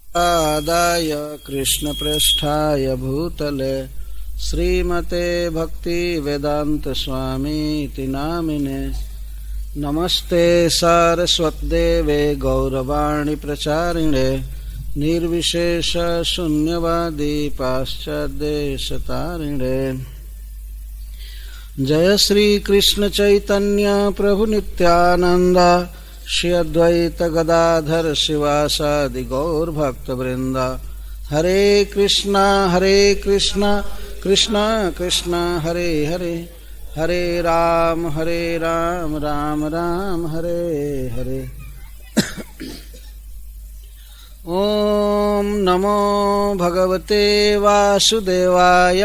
आदाय कृष्णप्रेष्ठाय भूतले श्रीमते भक्तिवेदान्तस्वामीति नामिने नमस्ते सारस्वतदेवे गौरवाणी प्रचारिणे निर्विशेष शून्यवादी पाश्चात्यदेशतारिणे जय श्री कृष्ण चैतन्य प्रभु नित्यानंद श्री अद्वैत गदाधर शिवासादि गौर भक्त वृंद हरे कृष्णा कृष्णा कृष्णा हरे हरे हरे राम राम राम हरे हरे। ओम नमो भगवते वासुदेवाय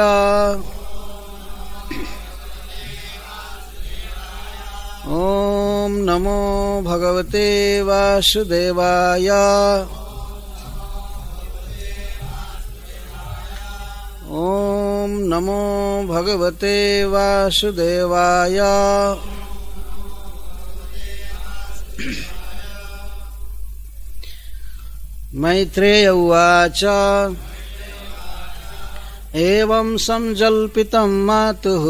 ओम नमो भगवते वासुदेवाय ओम नमो भगवते वासुदेवाय। मैत्रेय उवाच एवं संजल्पितं मातुः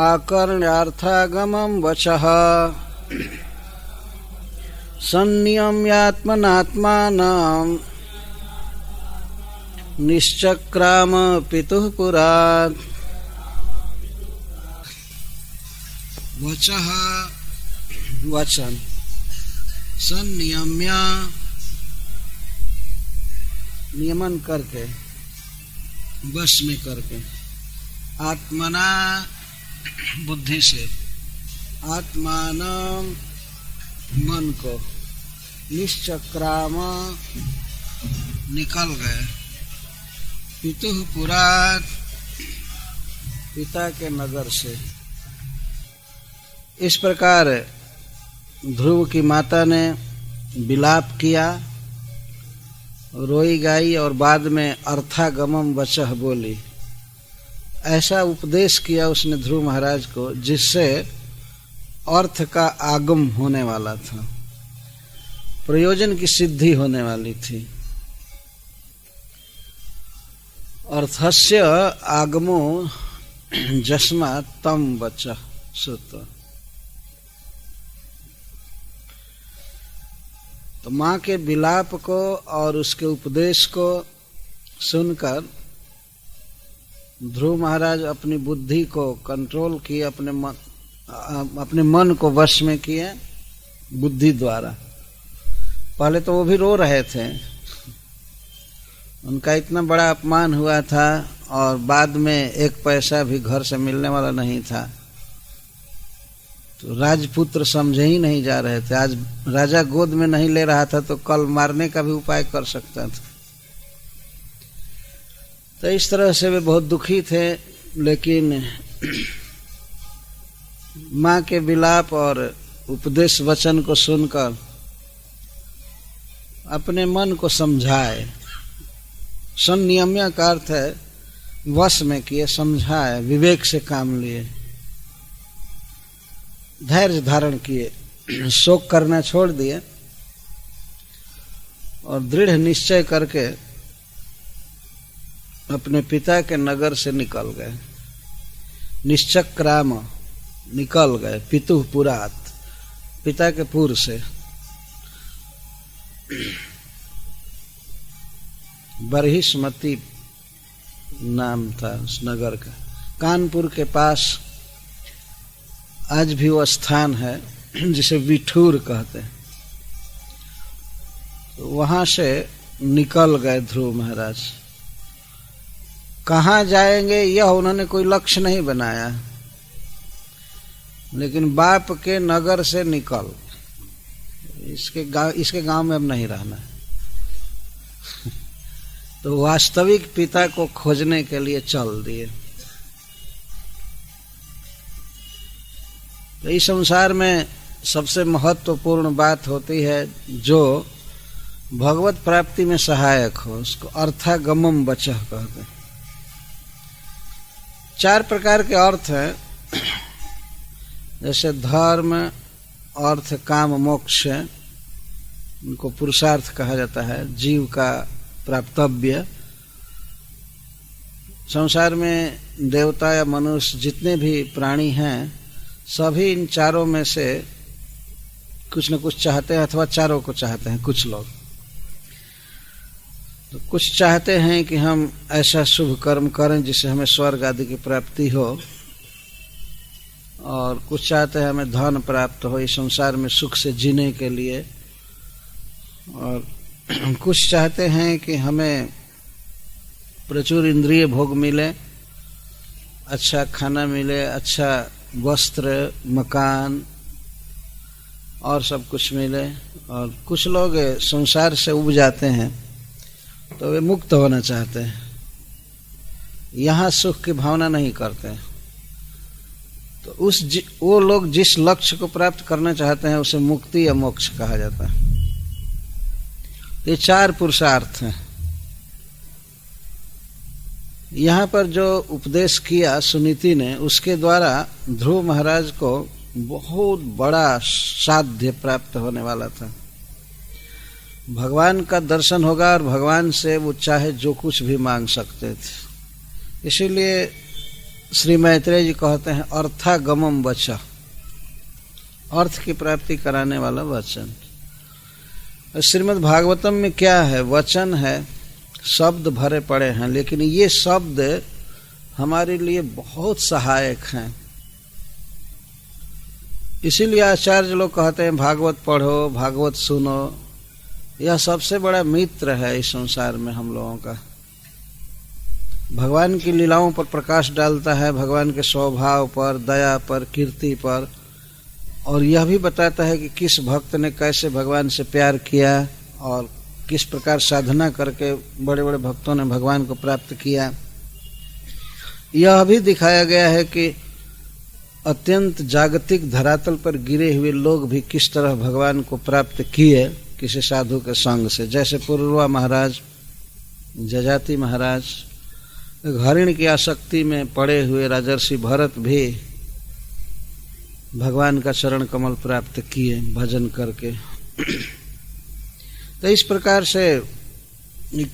आकर्ण्यार्थागमं वचः संनियम्यात्मनात्मानं निश्चक्राम पितुः पुरात्। वचः वचन संनियम्य नियमन करके वश में करके आत्मना बुद्धि से आत्मान मन को निश्चक्राम निकल गए पितुः पुरात् पिता के नगर से। इस प्रकार ध्रुव की माता ने विलाप किया, रोई गाई और बाद में अर्थागमम वचः बोली। ऐसा उपदेश किया उसने ध्रुव महाराज को जिससे अर्थ का आगम होने वाला था, प्रयोजन की सिद्धि होने वाली थी। अर्थस्य आगमो जस्मात् तम वचः श्रुत्वा। तो माँ के विलाप को और उसके उपदेश को सुनकर ध्रुव महाराज अपनी बुद्धि को कंट्रोल किए, अपने मन को वश में किए बुद्धि द्वारा। पहले तो वो भी रो रहे थे, उनका इतना बड़ा अपमान हुआ था और बाद में एक पैसा भी घर से मिलने वाला नहीं था, तो राजपुत्र समझे ही नहीं जा रहे थे। आज राजा गोद में नहीं ले रहा था तो कल मारने का भी उपाय कर सकता था। तो इस तरह से वे बहुत दुखी थे, लेकिन माँ के विलाप और उपदेश वचन को सुनकर अपने मन को समझाए। संनियम्य का अर्थ है वश में किए, समझाए, विवेक से काम लिए, धैर्य धारण किए, शोक करना छोड़ दिए और दृढ़ निश्चय करके अपने पिता के नगर से निकल गए। निश्चक्राम निकल गए, पितुः पुरात् पिता के पुर से। बरहिस्मती नाम था उस नगर का, कानपुर के पास आज भी वो स्थान है जिसे विठूर कहते हैं। तो वहां से निकल गए ध्रुव महाराज। कहाँ जाएंगे यह उन्होंने कोई लक्ष्य नहीं बनाया, लेकिन बाप के नगर से निकल, इसके गांव में अब नहीं रहना है। तो वास्तविक पिता को खोजने के लिए चल दिए। तो इस संसार में सबसे महत्वपूर्ण बात होती है जो भगवत प्राप्ति में सहायक हो, उसको अर्थागमम वचः कहते हैं। 4 प्रकार के अर्थ हैं, जैसे धर्म, अर्थ, काम, मोक्ष, उनको पुरुषार्थ कहा जाता है, जीव का प्राप्तव्य। संसार में देवता या मनुष्य जितने भी प्राणी हैं, सभी इन चारों में से कुछ न कुछ चाहते हैं, अथवा चारों को चाहते हैं। कुछ लोग तो कुछ चाहते हैं कि हम ऐसा शुभ कर्म करें जिससे हमें स्वर्ग आदि की प्राप्ति हो, और कुछ चाहते हैं हमें धन प्राप्त हो इस संसार में सुख से जीने के लिए, और कुछ चाहते हैं कि हमें प्रचुर इंद्रिय भोग मिले, अच्छा खाना मिले, अच्छा वस्त्र, मकान और सब कुछ मिले। और कुछ लोग संसार से उब जाते हैं तो वे मुक्त होना चाहते हैं, यहाँ सुख की भावना नहीं करते। तो वो लोग जिस लक्ष्य को प्राप्त करना चाहते हैं उसे मुक्ति या मोक्ष कहा जाता है। ये चार पुरुषार्थ हैं। यहाँ पर जो उपदेश किया सुनीति ने, उसके द्वारा ध्रुव महाराज को बहुत बड़ा साध्य प्राप्त होने वाला था। भगवान का दर्शन होगा और भगवान से वो चाहे जो कुछ भी मांग सकते थे। इसीलिए श्री मैत्रेय जी कहते हैं अर्थागमम वचः, अर्थ की प्राप्ति कराने वाला वचन। श्रीमद् भागवतम में क्या है? वचन है, शब्द भरे पड़े हैं, लेकिन ये शब्द हमारे लिए बहुत सहायक हैं। इसीलिए आचार्य लोग कहते हैं भागवत पढ़ो, भागवत सुनो। यह सबसे बड़ा मित्र है इस संसार में हम लोगों का। भगवान की लीलाओं पर प्रकाश डालता है, भगवान के स्वभाव पर, दया पर, कीर्ति पर, और यह भी बताता है कि किस भक्त ने कैसे भगवान से प्यार किया और किस प्रकार साधना करके बड़े बड़े भक्तों ने भगवान को प्राप्त किया। यह भी दिखाया गया है कि अत्यंत जागतिक धरातल पर गिरे हुए लोग भी किस तरह भगवान को प्राप्त किए किसी साधु के संग से। जैसे पुरुरवा महाराज, जजाति महाराज, हरिण की आसक्ति में पड़े हुए राजर्षि भरत भी भगवान का चरण कमल प्राप्त किए भजन करके। तो इस प्रकार से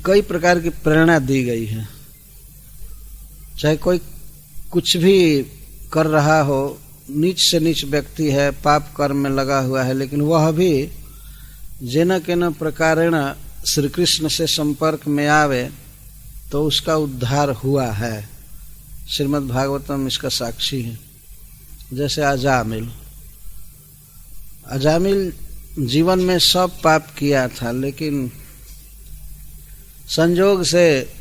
कई प्रकार की प्रेरणा दी गई है। चाहे कोई कुछ भी कर रहा हो, नीच से नीच व्यक्ति है, पाप कर्म में लगा हुआ है, लेकिन वह भी जेन केन प्रकारेण श्री कृष्ण से संपर्क में आवे तो उसका उद्धार हुआ है। श्रीमद् भागवतम इसका साक्षी है। जैसे अजामिल जीवन में सब पाप किया था, लेकिन संजोग से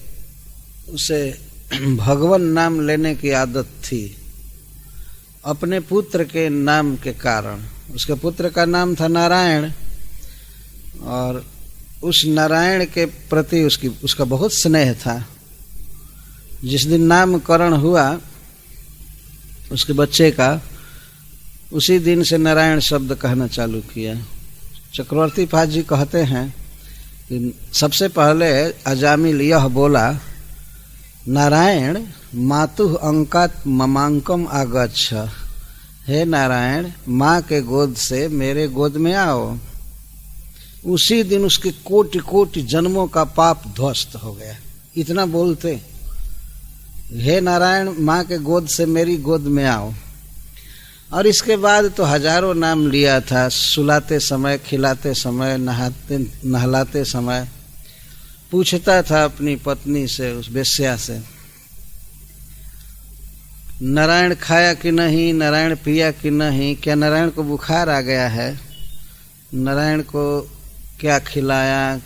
उसे भगवान नाम लेने की आदत थी अपने पुत्र के नाम के कारण। उसके पुत्र का नाम था नारायण, और उस नारायण के प्रति उसका बहुत स्नेह था। जिस दिन नामकरण हुआ उसके बच्चे का, उसी दिन से नारायण शब्द कहना चालू किया। चक्रवर्ती पाद जी कहते हैं कि सबसे पहले अजामिल यह बोला, नारायण मातुः अंकात ममांकम आगच्छ। हे नारायण, माँ के गोद से मेरे गोद में आओ। उसी दिन उसके कोटि कोटि जन्मों का पाप ध्वस्त हो गया। इतना बोलते, हे नारायण माँ के गोद से मेरी गोद में आओ। और इसके बाद तो हजारों नाम लिया था, सुलाते समय, खिलाते समय, नहलाते समय। पूछता था अपनी पत्नी से, उस वेश्या से, नारायण खाया कि नहीं, नारायण पिया कि नहीं, क्या नारायण को बुखार आ गया है, नारायण को क्या खिलाया,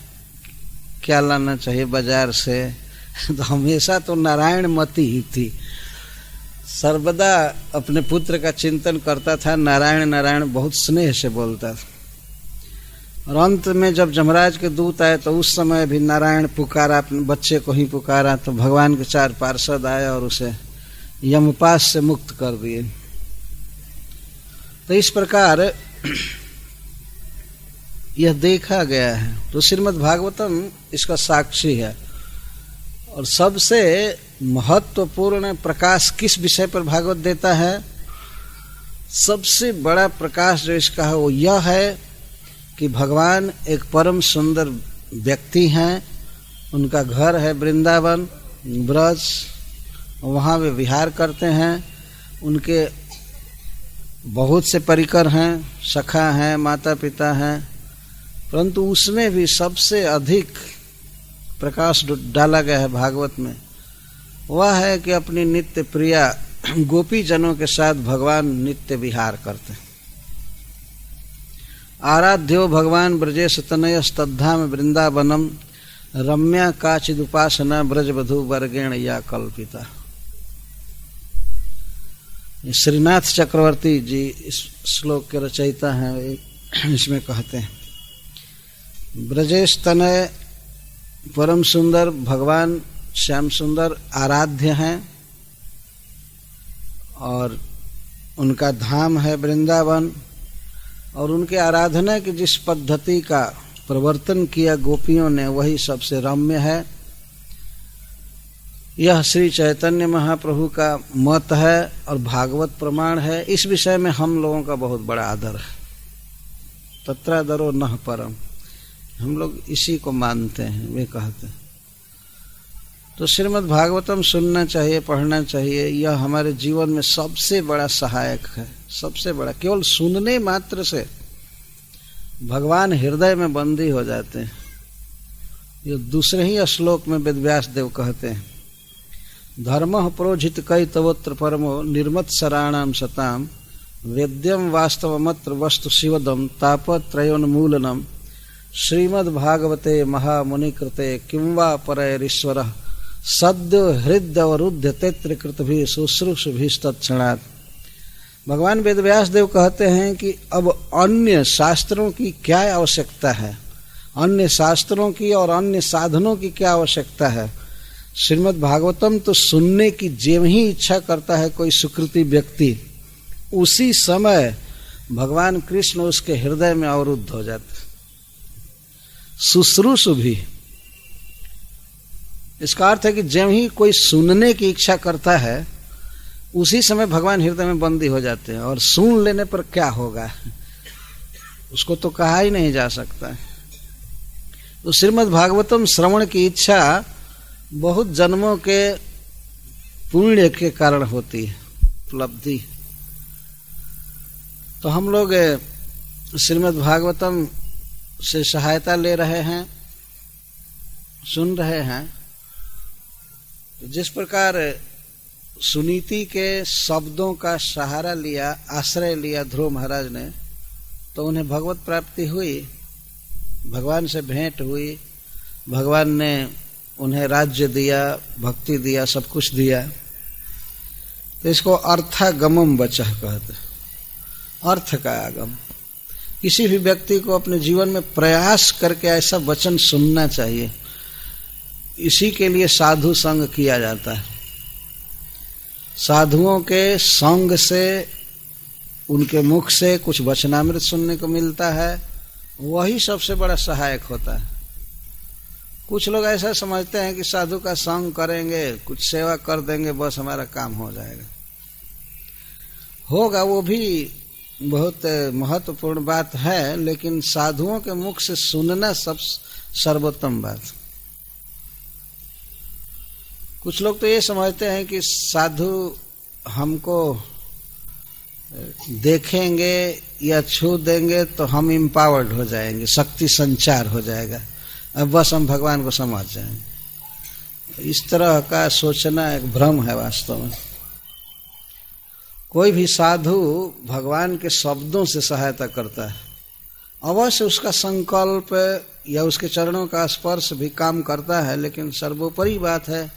क्या लाना चाहिए बाजार से। तो हमेशा तो नारायण मती ही थी, सर्वदा अपने पुत्र का चिंतन करता था, नारायण नारायण बहुत स्नेह से बोलता था। और अंत में जब जमराज के दूत आए तो उस समय भी नारायण पुकारा, अपने बच्चे को ही पुकारा, तो भगवान के 4 पार्षद आए और उसे यमपाश से मुक्त कर दिए। तो इस प्रकार यह देखा गया है। तो श्रीमद् भागवतम इसका साक्षी है। और सबसे महत्वपूर्ण प्रकाश किस विषय पर भागवत देता है? सबसे बड़ा प्रकाश जो इसका है वो यह है कि भगवान एक परम सुंदर व्यक्ति हैं, उनका घर है वृंदावन ब्रज, वहाँ वे विहार करते हैं, उनके बहुत से परिकर हैं, सखा हैं, माता पिता हैं, परंतु उसमें भी सबसे अधिक प्रकाश डाला गया है भागवत में, वह है कि अपनी नित्य प्रिया गोपी जनों के साथ भगवान नित्य विहार करते हैं। आराध्यो भगवान ब्रजेश तनयस्तद्धाम वृंदावनम रम्या काचिदुपासना ब्रजवधू वर्गेण या कल्पिता। श्रीनाथ चक्रवर्ती जी इस श्लोक के रचयिता हैं, इसमें कहते हैं ब्रजेश तनय परम सुंदर भगवान श्याम सुंदर आराध्य हैं और उनका धाम है वृंदावन, और उनके आराधना की जिस पद्धति का प्रवर्तन किया गोपियों ने वही सबसे रम्य है। यह श्री चैतन्य महाप्रभु का मत है और भागवत प्रमाण है। इस विषय में हम लोगों का बहुत बड़ा आदर है। तत्रादरो नः परम, हम लोग इसी को मानते हैं, वे कहते हैं। तो श्रीमद् भागवतम सुनना चाहिए, पढ़ना चाहिए। यह हमारे जीवन में सबसे बड़ा सहायक है, सबसे बड़ा। केवल सुनने मात्र से भगवान हृदय में बंदी हो जाते हैं। ये दूसरे ही श्लोक में वेदव्यास देव कहते हैं धर्मः प्रोजित कई तवत्र परमो निर्मत्सराणाम सताम वेद्यम वास्तवमत्र वस्तु शिवदम तापत्रयोन्मूलनम श्रीमद्भागवते महामुनिकृते किं वा परैरीश्वरः सद्यो हृदयवरुद्ध तैत्रिकृतभिः शुश्रूषभिस्तत्क्षणात्। भगवान वेदव्यास देव कहते हैं कि अब अन्य शास्त्रों की क्या आवश्यकता है, अन्य शास्त्रों की और अन्य साधनों की क्या आवश्यकता है। श्रीमद् भागवतम तो सुनने की जेव ही इच्छा करता है कोई सुकृति व्यक्ति, उसी समय भगवान कृष्ण उसके हृदय में अवरुद्ध हो जाते। शुश्रूषु भी, इसका अर्थ है कि जब ही कोई सुनने की इच्छा करता है उसी समय भगवान हृदय में बंदी हो जाते हैं। और सुन लेने पर क्या होगा उसको तो कहा ही नहीं जा सकता। तो श्रीमद् भागवतम श्रवण की इच्छा बहुत जन्मों के पुण्य के कारण होती है, उपलब्धि। तो हम लोग श्रीमद् भागवतम से सहायता ले रहे हैं, सुन रहे हैं। जिस प्रकार सुनीति के शब्दों का सहारा लिया, आश्रय लिया ध्रुव महाराज ने, तो उन्हें भगवत प्राप्ति हुई, भगवान से भेंट हुई, भगवान ने उन्हें राज्य दिया, भक्ति दिया, सब कुछ दिया। तो इसको अर्थागमम वचः कहते, अर्थ का आगम। किसी भी व्यक्ति को अपने जीवन में प्रयास करके ऐसा वचन सुनना चाहिए। इसी के लिए साधु संग किया जाता है। साधुओं के संग से, उनके मुख से कुछ वचनामृत सुनने को मिलता है, वही सबसे बड़ा सहायक होता है। कुछ लोग ऐसा समझते हैं कि साधु का संग करेंगे, कुछ सेवा कर देंगे, बस हमारा काम हो जाएगा। होगा, वो भी बहुत महत्वपूर्ण बात है, लेकिन साधुओं के मुख से सुनना सब सर्वोत्तम बात। कुछ लोग तो ये समझते हैं कि साधु हमको देखेंगे या छू देंगे तो हम इम्पावर्ड हो जाएंगे, शक्ति संचार हो जाएगा, अब बस हम भगवान को समझ जाएंगे। इस तरह का सोचना एक भ्रम है वास्तव में। कोई भी साधु भगवान के शब्दों से सहायता करता है, अवश्य उसका संकल्प या उसके चरणों का स्पर्श भी काम करता है, लेकिन सर्वोपरि बात है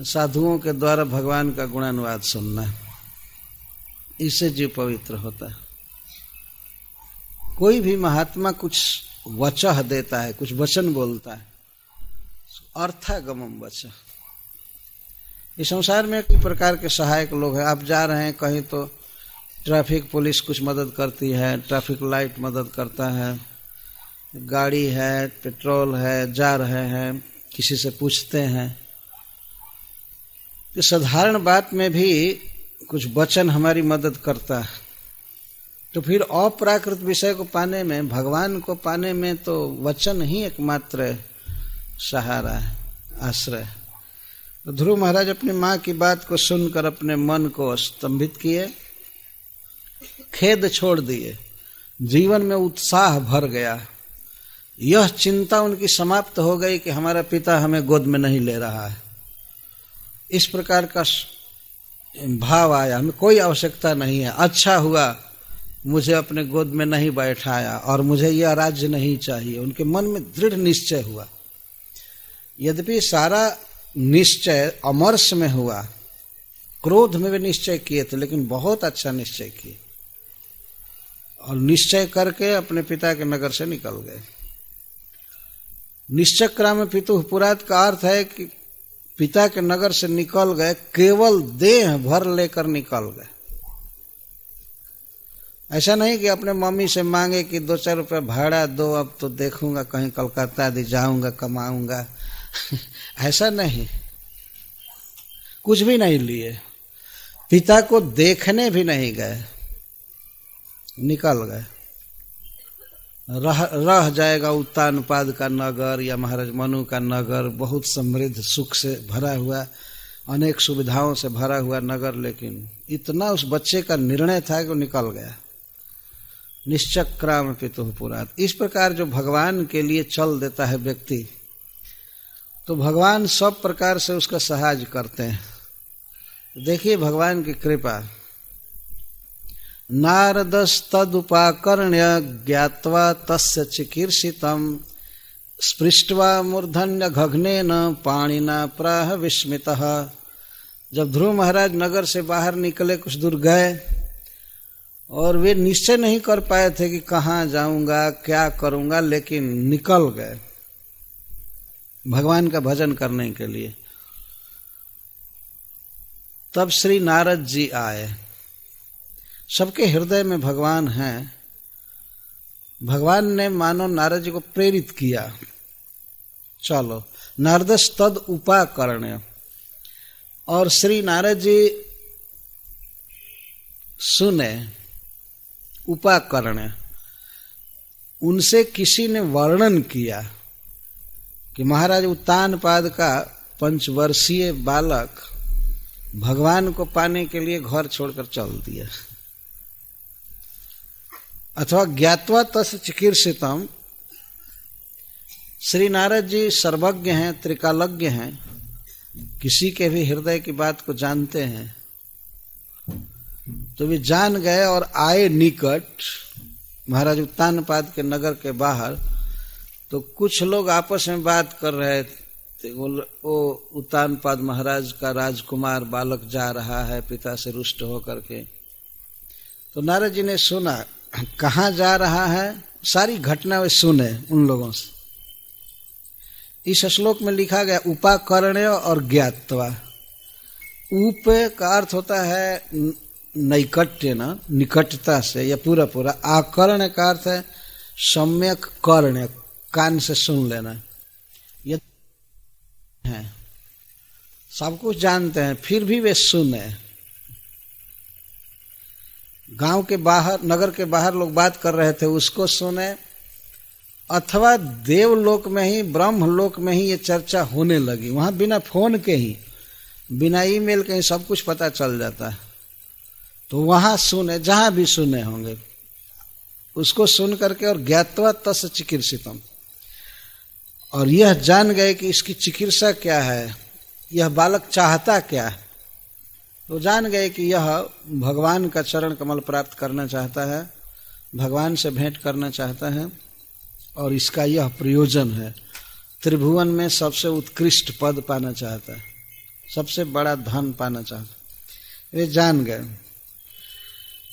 साधुओं के द्वारा भगवान का गुणानुवाद सुनना। इससे जीव पवित्र होता है। कोई भी महात्मा कुछ वचः देता है, कुछ वचन बोलता है, अर्थागमम वचः। इस संसार में कई प्रकार के सहायक लोग हैं। आप जा रहे हैं कहीं तो ट्रैफिक पुलिस कुछ मदद करती है, ट्रैफिक लाइट मदद करता है, गाड़ी है, पेट्रोल है, जा रहे हैं, किसी से पूछते हैं। तो साधारण बात में भी कुछ वचन हमारी मदद करता है। तो फिर अप्राकृत विषय को पाने में, भगवान को पाने में तो वचन ही एकमात्र सहारा है, आश्रय। तो ध्रुव महाराज अपनी माँ की बात को सुनकर अपने मन को स्तंभित किए, खेद छोड़ दिए, जीवन में उत्साह भर गया। यह चिंता उनकी समाप्त हो गई कि हमारा पिता हमें गोद में नहीं ले रहा है। इस प्रकार का भाव आया, हमें कोई आवश्यकता नहीं है, अच्छा हुआ मुझे अपने गोद में नहीं बैठाया और मुझे यह राज्य नहीं चाहिए। उनके मन में दृढ़ निश्चय हुआ। यद्यपि सारा निश्चय अमरस में हुआ, क्रोध में भी निश्चय किए थे, लेकिन बहुत अच्छा निश्चय किए और निश्चय करके अपने पिता के नगर से निकल गए। निश्चक्राम पितुः पुरात का अर्थ है कि पिता के नगर से निकल गए, केवल देह भर लेकर निकल गए। ऐसा नहीं कि अपने मम्मी से मांगे कि 2-4 रुपये भाड़ा दो, अब तो देखूंगा कहीं कलकत्ता आदि जाऊंगा, कमाऊंगा। ऐसा नहीं, कुछ भी नहीं लिए, पिता को देखने भी नहीं गए, निकल गए। रह जाएगा उत्तानपाद का नगर या महाराज मनु का नगर, बहुत समृद्ध सुख से भरा हुआ, अनेक सुविधाओं से भरा हुआ नगर, लेकिन इतना उस बच्चे का निर्णय था कि वो निकल गया। निश्चक्राम पितुः पुरात। इस प्रकार जो भगवान के लिए चल देता है व्यक्ति, तो भगवान सब प्रकार से उसका सहाय करते हैं। देखिए भगवान की कृपा। नारदस्तदुपाकर्ण्य ज्ञात्वा तस्य चिकीर्षितम् स्पृष्ट्वा मूर्धन्य घघनेन पाणिना प्राह विस्मितः। जब ध्रुव महाराज नगर से बाहर निकले, कुछ दूर गए और वे निश्चय नहीं कर पाए थे कि कहाँ जाऊंगा, क्या करूंगा, लेकिन निकल गए भगवान का भजन करने के लिए। तब श्री नारद जी आए। सबके हृदय में भगवान हैं। भगवान ने मानो नारद जी को प्रेरित किया, चलो। नारदस तद उपाकर्ण्य, और श्री नारद जी सुने। उपाकर्ण्य, उनसे किसी ने वर्णन किया कि महाराज उत्तानपाद का 5 वर्षीय बालक भगवान को पाने के लिए घर छोड़कर चल दिया। अथवा ज्ञात्वा तस् चिकीर्षितम, श्री नारद जी सर्वज्ञ हैं, त्रिकालज्ञ हैं, किसी के भी हृदय की बात को जानते हैं। तो वे जान गए और आए निकट महाराज उत्तानपाद के नगर के बाहर। तो कुछ लोग आपस में बात कर रहे थे, वो उत्तानपाद महाराज का राजकुमार बालक जा रहा है पिता से रुष्ट होकर के। तो नारद जी ने सुना, कहाँ जा रहा है, सारी घटना वे सुने उन लोगों से। इस श्लोक में लिखा गया उपाकर्ण्य और ज्ञात्वा। उप का अर्थ होता है नैकट्य, ना, निकटता से या पूरा पूरा। आकर्ण्य का अर्थ है सम्यक कर्ण्य, कान से सुन लेना। ये है, सब कुछ जानते हैं, फिर भी वे सुने। गांव के बाहर, नगर के बाहर लोग बात कर रहे थे, उसको सुने। अथवा देवलोक में ही, ब्रह्मलोक में ही ये चर्चा होने लगी। वहां बिना फोन के ही, बिना ईमेल के ही सब कुछ पता चल जाता है। तो वहां सुने, जहां भी सुने होंगे, उसको सुन करके और ज्ञात्वा तस् चिकीर्षितम, और यह जान गए कि इसकी चिकित्सा क्या है, यह बालक चाहता क्या है। तो जान गए कि यह भगवान का चरण कमल प्राप्त करना चाहता है, भगवान से भेंट करना चाहता है, और इसका यह प्रयोजन है। त्रिभुवन में सबसे उत्कृष्ट पद पाना चाहता है, सबसे बड़ा धन पाना चाहता है। वे जान गए।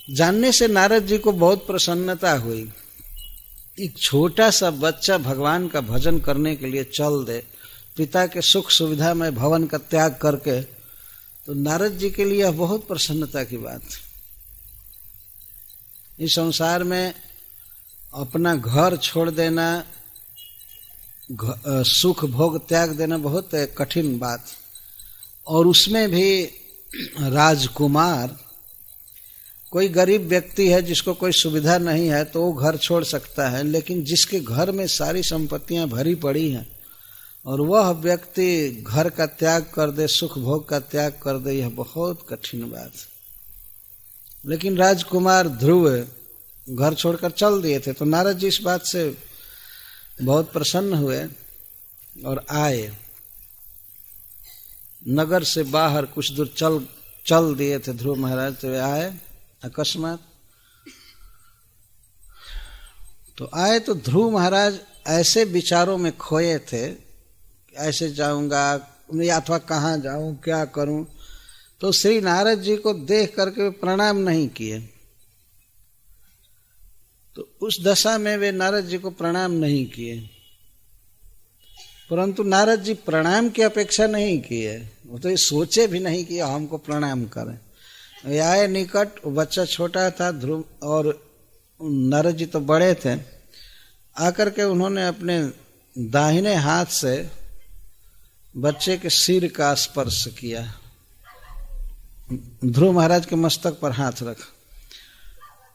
जानने से नारद जी को बहुत प्रसन्नता हुई। एक छोटा सा बच्चा भगवान का भजन करने के लिए चल दे, पिता के सुख सुविधा में भवन का त्याग करके, तो नारद जी के लिए बहुत प्रसन्नता की बात। इस संसार में अपना घर छोड़ देना, सुख भोग त्याग देना बहुत कठिन बात, और उसमें भी राजकुमार कोई गरीब व्यक्ति है जिसको कोई सुविधा नहीं है तो वो घर छोड़ सकता है, लेकिन जिसके घर में सारी संपत्तियां भरी पड़ी हैं और वह व्यक्ति घर का त्याग कर दे, सुख भोग का त्याग कर दे, यह बहुत कठिन बात है। लेकिन राजकुमार ध्रुव घर छोड़कर चल दिए थे, तो नारद जी इस बात से बहुत प्रसन्न हुए और आए। नगर से बाहर कुछ दूर चल दिए थे ध्रुव महाराज, तो वे आए अकस्मात। तो आए तो ध्रुव महाराज ऐसे विचारों में खोए थे, ऐसे जाऊंगा या अथवा कहाँ जाऊं, क्या करूं। तो श्री नारद जी को देख करके वे प्रणाम नहीं किए। तो उस दशा में वे नारद जी को प्रणाम नहीं किए, परंतु नारद जी प्रणाम की अपेक्षा नहीं किए, वो तो ये सोचे भी नहीं कि हमको प्रणाम करें। वे आए निकट, बच्चा छोटा था ध्रुव और नारद जी तो बड़े थे। आकर के उन्होंने अपने दाहिने हाथ से बच्चे के सिर का स्पर्श किया, ध्रुव महाराज के मस्तक पर हाथ रखा।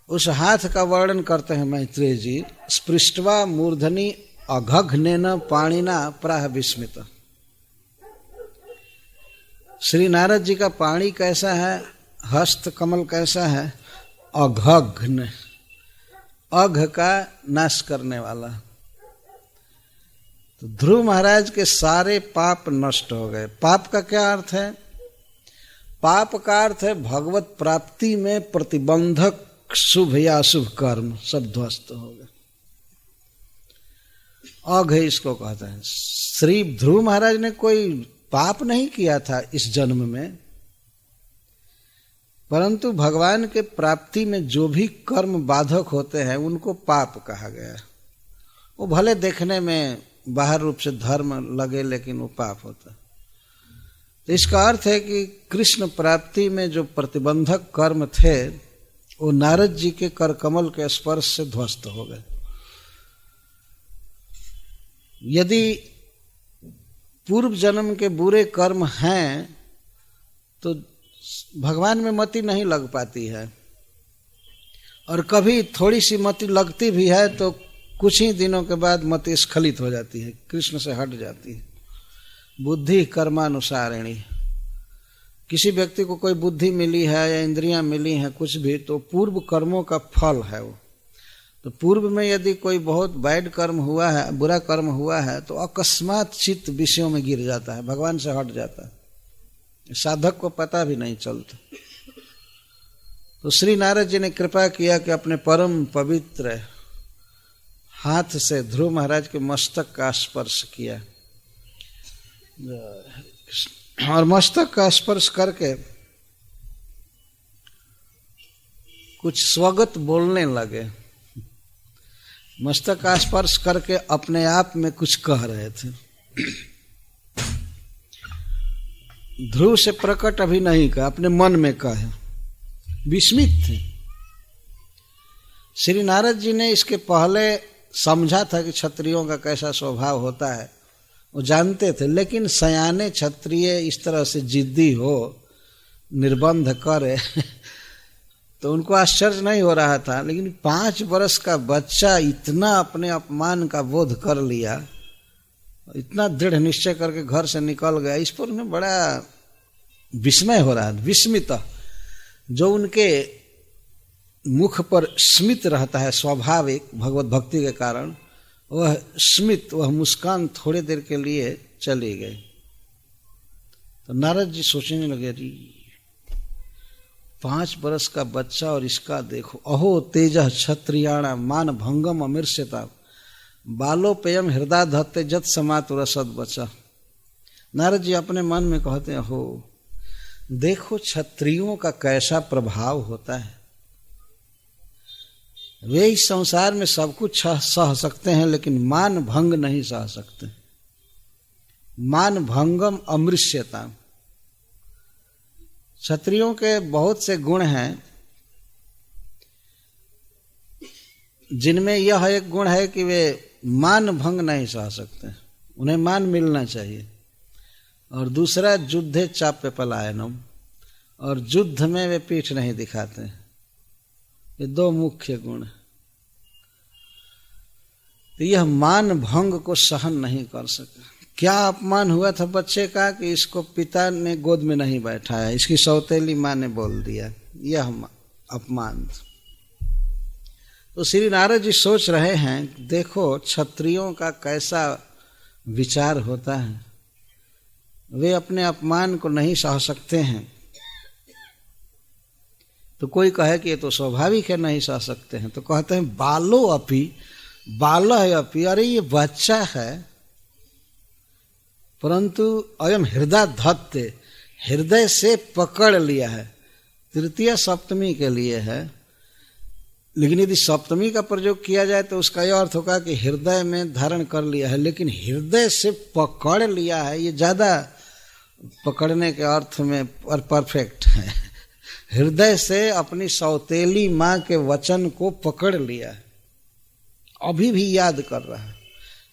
उस हाथ का वर्णन करते हैं मैत्रेय जी, स्पृष्ट्वा मूर्धनि अघघ्नेन पाणिना प्राह विस्मित। श्री नारद जी का पाणी कैसा है, हस्त कमल कैसा है, अघघ्न, अघ का नाश करने वाला। तो ध्रुव महाराज के सारे पाप नष्ट हो गए। पाप का क्या अर्थ है? पाप का अर्थ है भगवत प्राप्ति में प्रतिबंधक शुभ या अशुभ कर्म सब ध्वस्त हो गए। अघ इसको कहता है। श्री ध्रुव महाराज ने कोई पाप नहीं किया था इस जन्म में, परंतु भगवान के प्राप्ति में जो भी कर्म बाधक होते हैं उनको पाप कहा गया। वो भले देखने में बाहर रूप से धर्म लगे, लेकिन वो पाप होता है। तो इसका अर्थ है कि कृष्ण प्राप्ति में जो प्रतिबंधक कर्म थे वो नारद जी के कर कमल के स्पर्श से ध्वस्त हो गए। यदि पूर्व जन्म के बुरे कर्म हैं तो भगवान में मति नहीं लग पाती है, और कभी थोड़ी सी मति लगती भी है तो कुछ ही दिनों के बाद मति स्खलित हो जाती है, कृष्ण से हट जाती है। बुद्धि कर्मानुसारिणी। किसी व्यक्ति को कोई बुद्धि मिली है या इंद्रियां मिली हैं कुछ भी, तो पूर्व कर्मों का फल है वो। तो पूर्व में यदि कोई बहुत बैड कर्म हुआ है, बुरा कर्म हुआ है, तो अकस्मात चित्त विषयों में गिर जाता है, भगवान से हट जाता है, साधक को पता भी नहीं चलता। तो श्री नारद जी ने कृपा किया कि अपने परम पवित्र हाथ से ध्रुव महाराज के मस्तक का स्पर्श किया, और मस्तक का स्पर्श करके कुछ स्वगत बोलने लगे। मस्तक का स्पर्श करके अपने आप में कुछ कह रहे थे। ध्रुव से प्रकट अभी नहीं कहा, अपने मन में कहे, विस्मित थे। श्री नारद जी ने इसके पहले समझा था कि क्षत्रियों का कैसा स्वभाव होता है, वो जानते थे, लेकिन सयाने क्षत्रिय इस तरह से जिद्दी हो, निर्बंध करे तो उनको आश्चर्य नहीं हो रहा था। लेकिन 5 वर्ष का बच्चा इतना अपने अपमान का बोध कर लिया, इतना दृढ़ निश्चय करके घर से निकल गया, इस पर उन्हें बड़ा विस्मय हो रहा है। विस्मित, जो उनके मुख पर स्मित रहता है स्वाभाविक भगवत भक्ति के कारण, वह स्मित, वह मुस्कान थोड़ी देर के लिए चली गई। तो नारद जी सोचने लगे, 5 वर्ष का बच्चा और इसका देखो, अहो तेजः क्षत्रियाणा मान भंगम अमीर्ष्यता बालोपेयम हृदय धत्ते जत समातु रसद बचा। नारद जी अपने मन में कहते हैं, हो देखो क्षत्रियों का कैसा प्रभाव होता है। वे इस संसार में सब कुछ सह सकते हैं, लेकिन मान भंग नहीं सह सकते। मान भंगम अमृष्यता। क्षत्रियों के बहुत से गुण हैं, जिनमें यह एक गुण है कि वे मान भंग नहीं सह सकते, उन्हें मान मिलना चाहिए। और दूसरा युद्धे चाप्य पलायनम, और युद्ध में वे पीठ नहीं दिखाते। ये दो मुख्य गुण हैं। तो यह मान भंग को सहन नहीं कर सका। क्या अपमान हुआ था बच्चे का कि इसको पिता ने गोद में नहीं बैठाया, इसकी सौतेली माँ ने बोल दिया, यह अपमान। तो श्री नारद जी सोच रहे हैं, देखो क्षत्रियों का कैसा विचार होता है, वे अपने अपमान को नहीं सह सकते हैं। तो कोई कहे कि ये तो स्वाभाविक है, नहीं सह सकते हैं, तो कहते हैं बालो अपि, बाल है अपि, अरे ये बच्चा है, परंतु अयम हृदय धत्ते, हृदय से पकड़ लिया है। तृतीय सप्तमी के लिए है, लेकिन यदि सप्तमी का प्रयोग किया जाए तो उसका यह अर्थ होगा कि हृदय में धारण कर लिया है, लेकिन हृदय से पकड़ लिया है, ये ज्यादा पकड़ने के अर्थ में परफेक्ट है। हृदय से अपनी सौतेली माँ के वचन को पकड़ लिया है, अभी भी याद कर रहा है।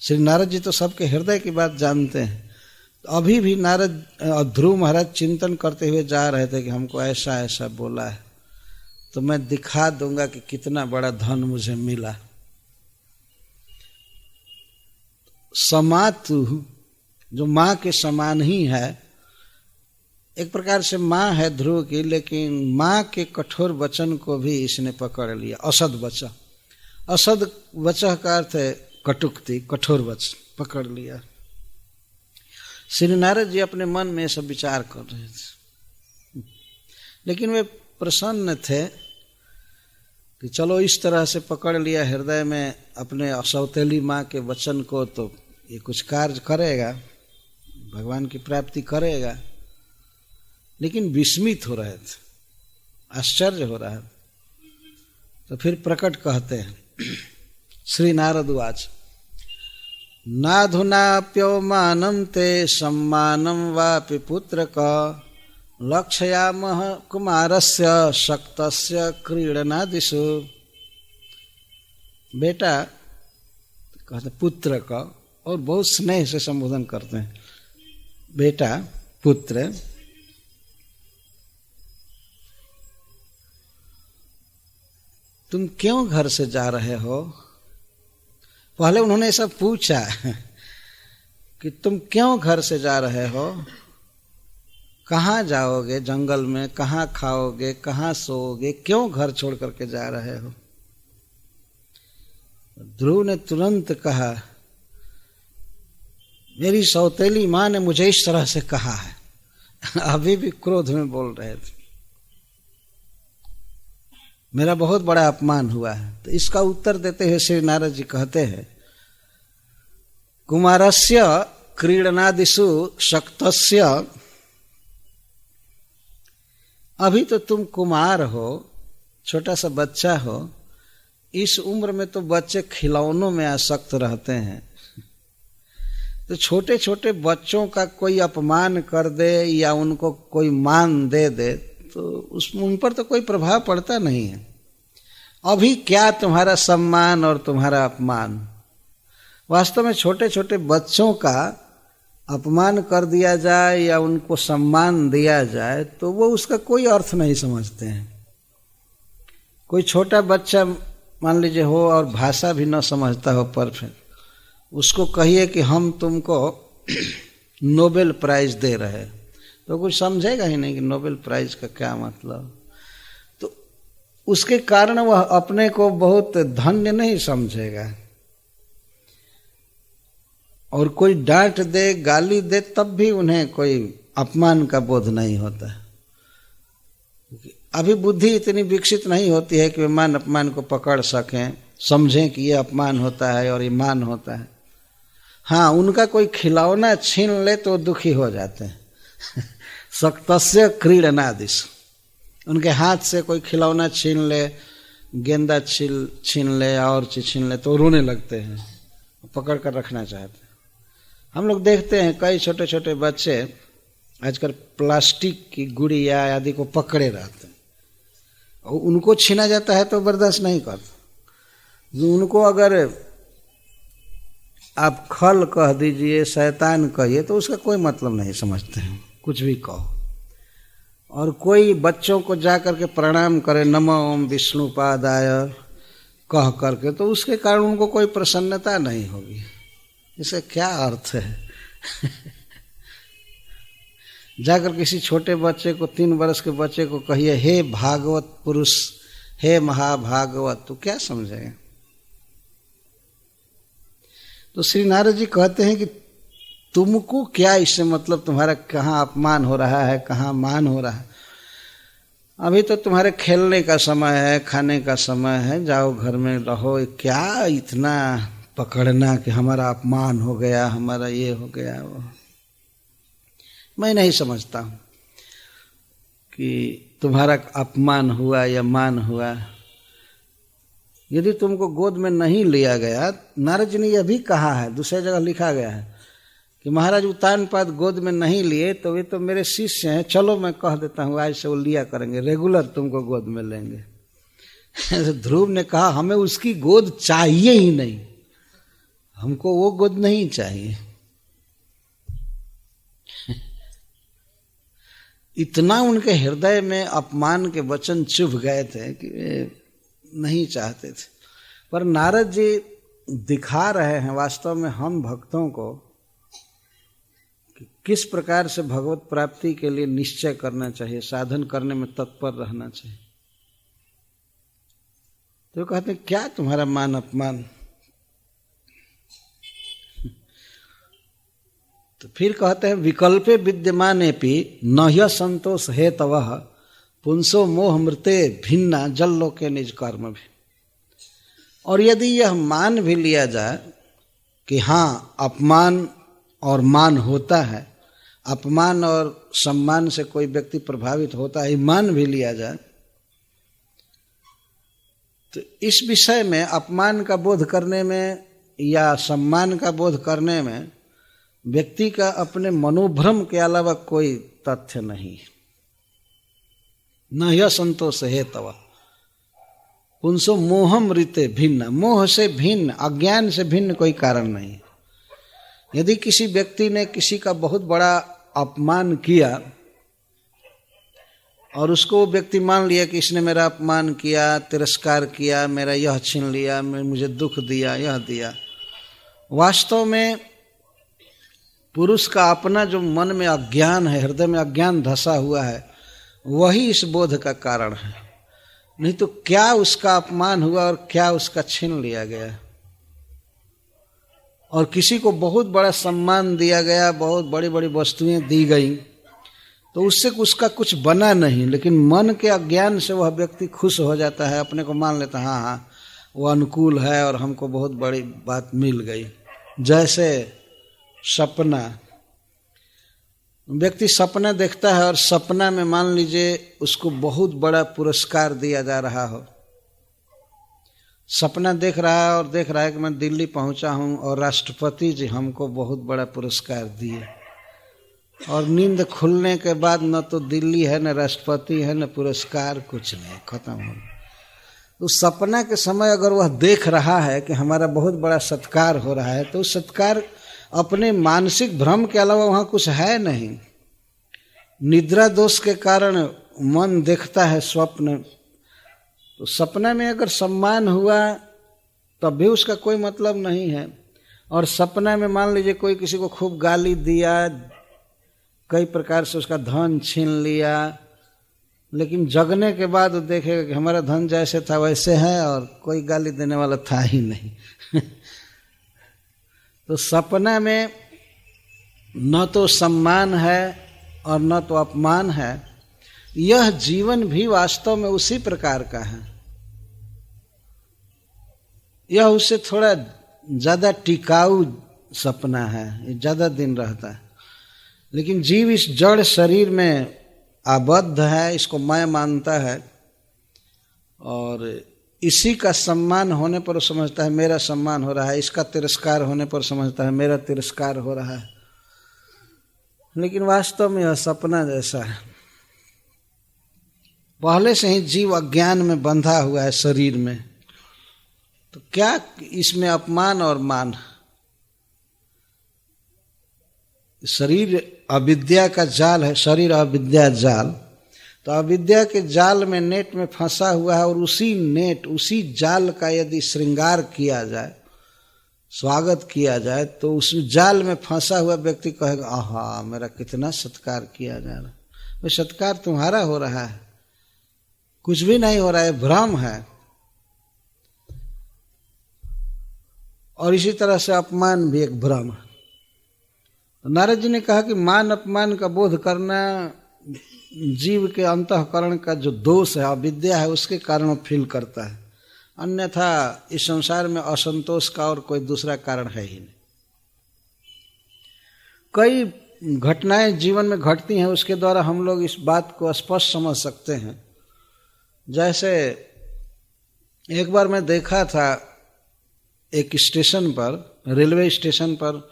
श्री नारद जी तो सबके हृदय की बात जानते हैं, तो अभी भी नारद ध्रुव महाराज चिंतन करते हुए जा रहे थे कि हमको ऐसा ऐसा बोला है, तो मैं दिखा दूंगा कि कितना बड़ा धन मुझे मिला। समातु जो माँ के समान ही है, एक प्रकार से माँ है ध्रुव की, लेकिन माँ के कठोर वचन को भी इसने पकड़ लिया। असद वचन, असद वचन का अर्थ है कटुक्ति, कठोर वचन पकड़ लिया। श्री नारद जी अपने मन में सब विचार कर रहे थे, लेकिन वे प्रसन्न थे कि चलो इस तरह से पकड़ लिया हृदय में अपने सौतेली माँ के वचन को, तो ये कुछ कार्य करेगा, भगवान की प्राप्ति करेगा। लेकिन विस्मित हो रहे थे, आश्चर्य हो रहा है। तो फिर प्रकट कहते हैं, श्री नारद उवाच नाधुनाप्यवमानं ते सम्मानं वापि पुत्रक लक्षयामः कुमारस्य शक्तस्य क्रीडनादिषु। बेटा कहते पुत्र का, और बहुत स्नेह से संबोधन करते हैं, बेटा पुत्र, तुम क्यों घर से जा रहे हो? पहले उन्होंने ऐसा पूछा कि तुम क्यों घर से जा रहे हो, कहाँ जाओगे, जंगल में कहाँ खाओगे, कहाँ सोओगे, क्यों घर छोड़ करके जा रहे हो? ध्रुव ने तुरंत कहा, मेरी सौतेली माँ ने मुझे इस तरह से कहा है। अभी भी क्रोध में बोल रहे थे, मेरा बहुत बड़ा अपमान हुआ है। तो इसका उत्तर देते हुए श्री नारद जी कहते हैं, कुमारस्य क्रीडनादिषु शक्तस्य, अभी तो तुम कुमार हो, छोटा सा बच्चा हो, इस उम्र में तो बच्चे खिलौनों में आसक्त रहते हैं। तो छोटे छोटे बच्चों का कोई अपमान कर दे या उनको कोई मान दे दे तो उन पर तो कोई प्रभाव पड़ता नहीं है। अभी क्या तुम्हारा सम्मान और तुम्हारा अपमान, वास्तव में छोटे छोटे बच्चों का अपमान कर दिया जाए या उनको सम्मान दिया जाए तो वो उसका कोई अर्थ नहीं समझते हैं। कोई छोटा बच्चा मान लीजिए हो और भाषा भी न समझता हो परफेक्ट, उसको कहिए कि हम तुमको नोबेल प्राइज दे रहे हैं, तो कुछ समझेगा ही नहीं कि नोबेल प्राइज का क्या मतलब। तो उसके कारण वह अपने को बहुत धन्य नहीं समझेगा। और कोई डांट दे, गाली दे, तब भी उन्हें कोई अपमान का बोध नहीं होता। अभी बुद्धि इतनी विकसित नहीं होती है कि वे मान अपमान को पकड़ सकें, समझें कि ये अपमान होता है और ये मान होता है। हाँ, उनका कोई खिलौना छीन ले तो दुखी हो जाते हैं। शक्तस्य क्रीडनादिषु, उनके हाथ से कोई खिलौना छीन ले, गेंदा छीन ले और चीज छीन ले तो रोने लगते हैं, पकड़ कर रखना चाहते हैं। हम लोग देखते हैं कई छोटे छोटे बच्चे आजकल प्लास्टिक की गुड़िया आदि को पकड़े रहते हैं, और उनको छीना जाता है तो बर्दाश्त नहीं करते। उनको अगर आप खल कह दीजिए, शैतान कहिए, तो उसका कोई मतलब नहीं समझते हैं, कुछ भी कहो। और कोई बच्चों को जा करके प्रणाम करे नमो ओम विष्णुपादाय कह करके, तो उसके कारण उनको कोई प्रसन्नता नहीं होगी। इसे क्या अर्थ है? जाकर किसी छोटे बच्चे को, 3 वर्ष के बच्चे को कहिए हे भागवत पुरुष, हे महाभागवत, तो क्या समझेगा? तो श्री नारद जी कहते हैं कि तुमको क्या इससे मतलब, तुम्हारा कहाँ अपमान हो रहा है, कहाँ मान हो रहा है? अभी तो तुम्हारे खेलने का समय है, खाने का समय है, जाओ घर में रहो। क्या इतना पकड़ना कि हमारा अपमान हो गया, हमारा ये हो गया वो। मैं नहीं समझता हूँ कि तुम्हारा अपमान हुआ या मान हुआ। यदि तुमको गोद में नहीं लिया गया, नारद जी ने यह भी कहा है, दूसरी जगह लिखा गया है कि महाराज उत्तानपाद गोद में नहीं लिए तो वे तो मेरे शिष्य हैं, चलो मैं कह देता हूँ आज से वो लिया करेंगे, रेगुलर तुमको गोद में लेंगे। ध्रुव ने कहा हमें उसकी गोद चाहिए ही नहीं, हमको वो गोद नहीं चाहिए। इतना उनके हृदय में अपमान के वचन चुभ गए थे कि वे नहीं चाहते थे। पर नारद जी दिखा रहे हैं वास्तव में हम भक्तों को कि किस प्रकार से भगवत प्राप्ति के लिए निश्चय करना चाहिए, साधन करने में तत्पर रहना चाहिए। तो कहते हैं क्या तुम्हारा मान अपमान? तो फिर कहते हैं विकल्पे विद्यमानेपि नह्य संतोष हेतवः पुंसो मोह मृते भिन्ना जल्लोके निज कर्म भी। और यदि यह मान भी लिया जाए कि हाँ अपमान और मान होता है, अपमान और सम्मान से कोई व्यक्ति प्रभावित होता है, मान भी लिया जाए, तो इस विषय में अपमान का बोध करने में या सम्मान का बोध करने में व्यक्ति का अपने मनोभ्रम के अलावा कोई तथ्य नहीं। न यह संतोष है तवा पुंसो मोहम रीते भिन्न, मोह से भिन्न, अज्ञान से भिन्न कोई कारण नहीं। यदि किसी व्यक्ति ने किसी का बहुत बड़ा अपमान किया और उसको वो व्यक्ति मान लिया कि इसने मेरा अपमान किया, तिरस्कार किया, मेरा यह छीन लिया, मुझे दुख दिया, यह दिया, वास्तव में पुरुष का अपना जो मन में अज्ञान है, हृदय में अज्ञान धसा हुआ है, वही इस बोध का कारण है। नहीं तो क्या उसका अपमान हुआ और क्या उसका छीन लिया गया। और किसी को बहुत बड़ा सम्मान दिया गया, बहुत बड़ी बड़ी वस्तुएं दी गई, तो उससे उसका कुछ बना नहीं, लेकिन मन के अज्ञान से वह व्यक्ति खुश हो जाता है, अपने को मान लेता है हाँ हाँ वो अनुकूल है और हमको बहुत बड़ी बात मिल गई। जैसे सपना, व्यक्ति सपना देखता है और सपना में मान लीजिए उसको बहुत बड़ा पुरस्कार दिया जा रहा हो। सपना देख रहा है और देख रहा है कि मैं दिल्ली पहुंचा हूं और राष्ट्रपति जी हमको बहुत बड़ा पुरस्कार दिए, और नींद खुलने के बाद न तो दिल्ली है, न राष्ट्रपति है, न पुरस्कार, कुछ नहीं, खत्म हो। तो सपना के समय अगर वह देख रहा है कि हमारा बहुत बड़ा सत्कार हो रहा है, तो सत्कार अपने मानसिक भ्रम के अलावा वहाँ कुछ है नहीं। निद्रा दोष के कारण मन देखता है स्वप्न, तो सपना में अगर सम्मान हुआ तब भी उसका कोई मतलब नहीं है। और सपना में मान लीजिए कोई किसी को खूब गाली दिया, कई प्रकार से उसका धन छीन लिया, लेकिन जगने के बाद देखेगा कि हमारा धन जैसे था वैसे है और कोई गाली देने वाला था ही नहीं। तो सपना में न तो सम्मान है और न तो अपमान है। यह जीवन भी वास्तव में उसी प्रकार का है। यह उससे थोड़ा ज्यादा टिकाऊ सपना है, ये ज्यादा दिन रहता है। लेकिन जीव इस जड़ शरीर में आबद्ध है, इसको मैं मानता है, और इसी का सम्मान होने पर समझता है मेरा सम्मान हो रहा है, इसका तिरस्कार होने पर समझता है मेरा तिरस्कार हो रहा है। लेकिन वास्तव में यह सपना जैसा है। पहले से ही जीव अज्ञान में बंधा हुआ है शरीर में, तो क्या इसमें अपमान और मान। शरीर अविद्या का जाल है, शरीर अविद्या जाल, तो अविद्या के जाल में, नेट में फंसा हुआ है, और उसी नेट, उसी जाल का यदि श्रृंगार किया जाए, स्वागत किया जाए, तो उस जाल में फंसा हुआ व्यक्ति कहेगा आहा मेरा कितना सत्कार किया जा रहा है। वो सत्कार तुम्हारा हो रहा है, कुछ भी नहीं हो रहा है, भ्रम है। और इसी तरह से अपमान भी एक भ्रम है। नारद जी ने कहा कि मान अपमान का बोध करना जीव के अंतःकरण का जो दोष है, अविद्या है, उसके कारण वो फील करता है। अन्यथा इस संसार में असंतोष का और कोई दूसरा कारण है ही नहीं। कई घटनाएं जीवन में घटती हैं, उसके द्वारा हम लोग इस बात को स्पष्ट समझ सकते हैं। जैसे एक बार मैं देखा था एक स्टेशन पर, रेलवे स्टेशन पर,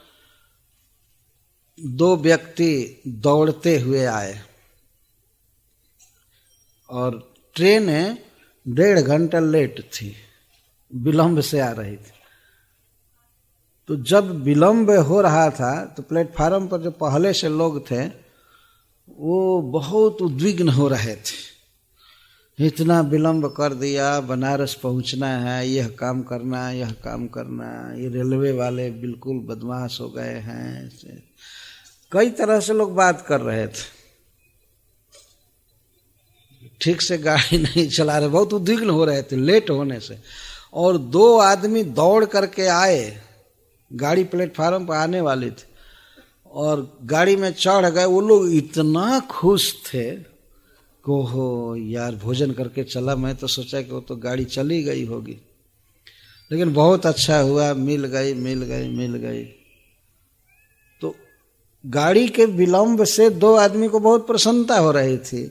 दो व्यक्ति दौड़ते हुए आए और ट्रेन 1.5 घंटा लेट थी, विलंब से आ रही थी। तो जब विलंब हो रहा था तो प्लेटफार्म पर जो पहले से लोग थे वो बहुत उद्विग्न हो रहे थे। इतना विलंब कर दिया, बनारस पहुंचना है, यह काम करना, यह काम करना, ये रेलवे वाले बिल्कुल बदमाश हो गए हैं। कई तरह से लोग बात कर रहे थे, ठीक से गाड़ी नहीं चला रहे, बहुत उद्विग्न हो रहे थे लेट होने से। और 2 आदमी दौड़ करके आए, गाड़ी प्लेटफार्म पर आने वाली थी और गाड़ी में चढ़ गए। वो लोग इतना खुश थे को हो यार भोजन करके चला, मैं तो सोचा कि वो तो गाड़ी चली गई होगी, लेकिन बहुत अच्छा हुआ, मिल गई। तो गाड़ी के विलंब से 2 आदमी को बहुत प्रसन्नता हो रही थी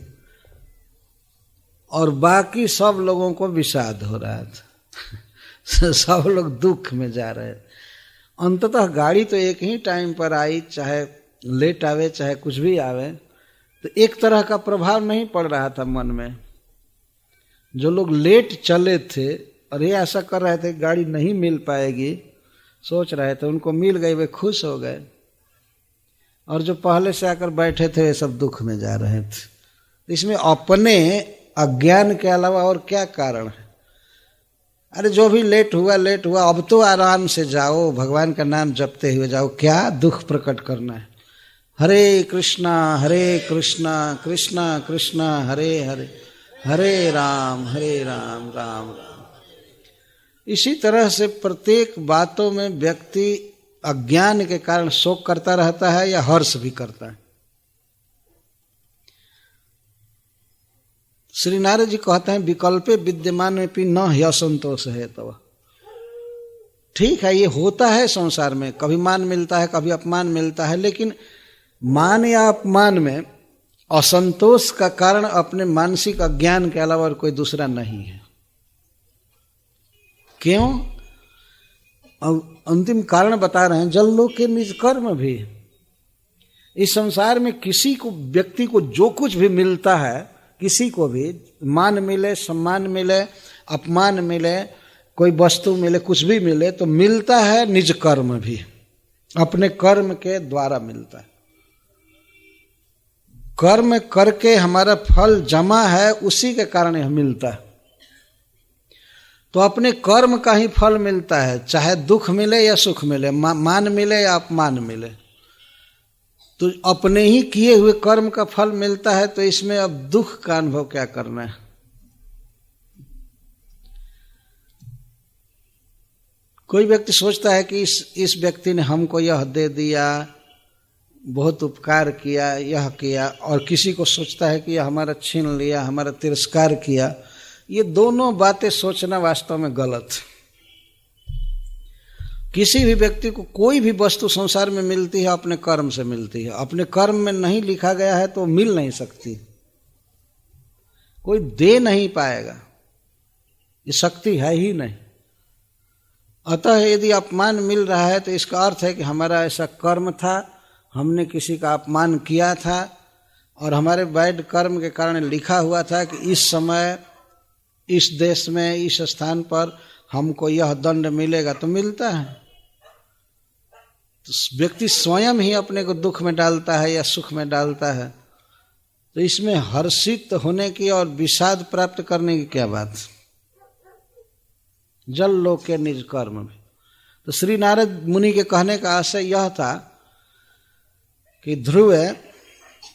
और बाकी सब लोगों को विषाद हो रहा था। सब लोग दुख में जा रहे थे। अंततः गाड़ी तो एक ही टाइम पर आई, चाहे लेट आवे चाहे कुछ भी आवे, तो एक तरह का प्रभाव नहीं पड़ रहा था मन में। जो लोग लेट चले थे और ये आशा कर रहे थे गाड़ी नहीं मिल पाएगी, सोच रहे थे, उनको मिल गई, वे खुश हो गए। और जो पहले से आकर बैठे थे वे सब दुख में जा रहे थे। इसमें अपने अज्ञान के अलावा और क्या कारण है? अरे जो भी लेट हुआ, अब तो आराम से जाओ, भगवान का नाम जपते हुए जाओ, क्या दुख प्रकट करना है। हरे कृष्णा कृष्णा कृष्णा हरे हरे, हरे राम राम राम। इसी तरह से प्रत्येक बातों में व्यक्ति अज्ञान के कारण शोक करता रहता है या हर्ष भी करता है। श्री नारद जी कहते हैं विकल्पे विद्यमान में भी न ही असंतोष है। तो ठीक है, ये होता है संसार में, कभी मान मिलता है कभी अपमान मिलता है, लेकिन मान या अपमान में असंतोष का कारण अपने मानसिक अज्ञान के अलावा और कोई दूसरा नहीं है। क्यों? अंतिम कारण बता रहे हैं, जल लोक के निज कर्म भी। इस संसार में किसी को, व्यक्ति को जो कुछ भी मिलता है, किसी को भी मान मिले, सम्मान मिले, अपमान मिले, कोई वस्तु मिले, कुछ भी मिले, तो मिलता है निज कर्म भी, अपने कर्म के द्वारा मिलता है। कर्म करके हमारा फल जमा है, उसी के कारण यह मिलता है। तो अपने कर्म का ही फल मिलता है, चाहे दुख मिले या सुख मिले, मान मिले या अपमान मिले, तो अपने ही किए हुए कर्म का फल मिलता है। तो इसमें अब दुख का अनुभव क्या करना है? कोई व्यक्ति सोचता है कि इस व्यक्ति ने हमको यह दे दिया, बहुत उपकार किया, यह किया, और किसी को सोचता है कि यह हमारा छीन लिया, हमारा तिरस्कार किया। ये दोनों बातें सोचना वास्तव में गलत है। किसी भी व्यक्ति को कोई भी वस्तु संसार में मिलती है अपने कर्म से मिलती है। अपने कर्म में नहीं लिखा गया है तो मिल नहीं सकती, कोई दे नहीं पाएगा, ये शक्ति है ही नहीं। अतः यदि अपमान मिल रहा है तो इसका अर्थ है कि हमारा ऐसा कर्म था, हमने किसी का अपमान किया था और हमारे बैड कर्म के कारण लिखा हुआ था कि इस समय, इस देश में, इस स्थान पर हमको यह दंड मिलेगा, तो मिलता है। तो व्यक्ति स्वयं ही अपने को दुख में डालता है या सुख में डालता है। तो इसमें हर्षित होने की और विषाद प्राप्त करने की क्या बात? जल लोक के निज कर्म में। तो श्री नारद मुनि के कहने का आशय यह था कि ध्रुव,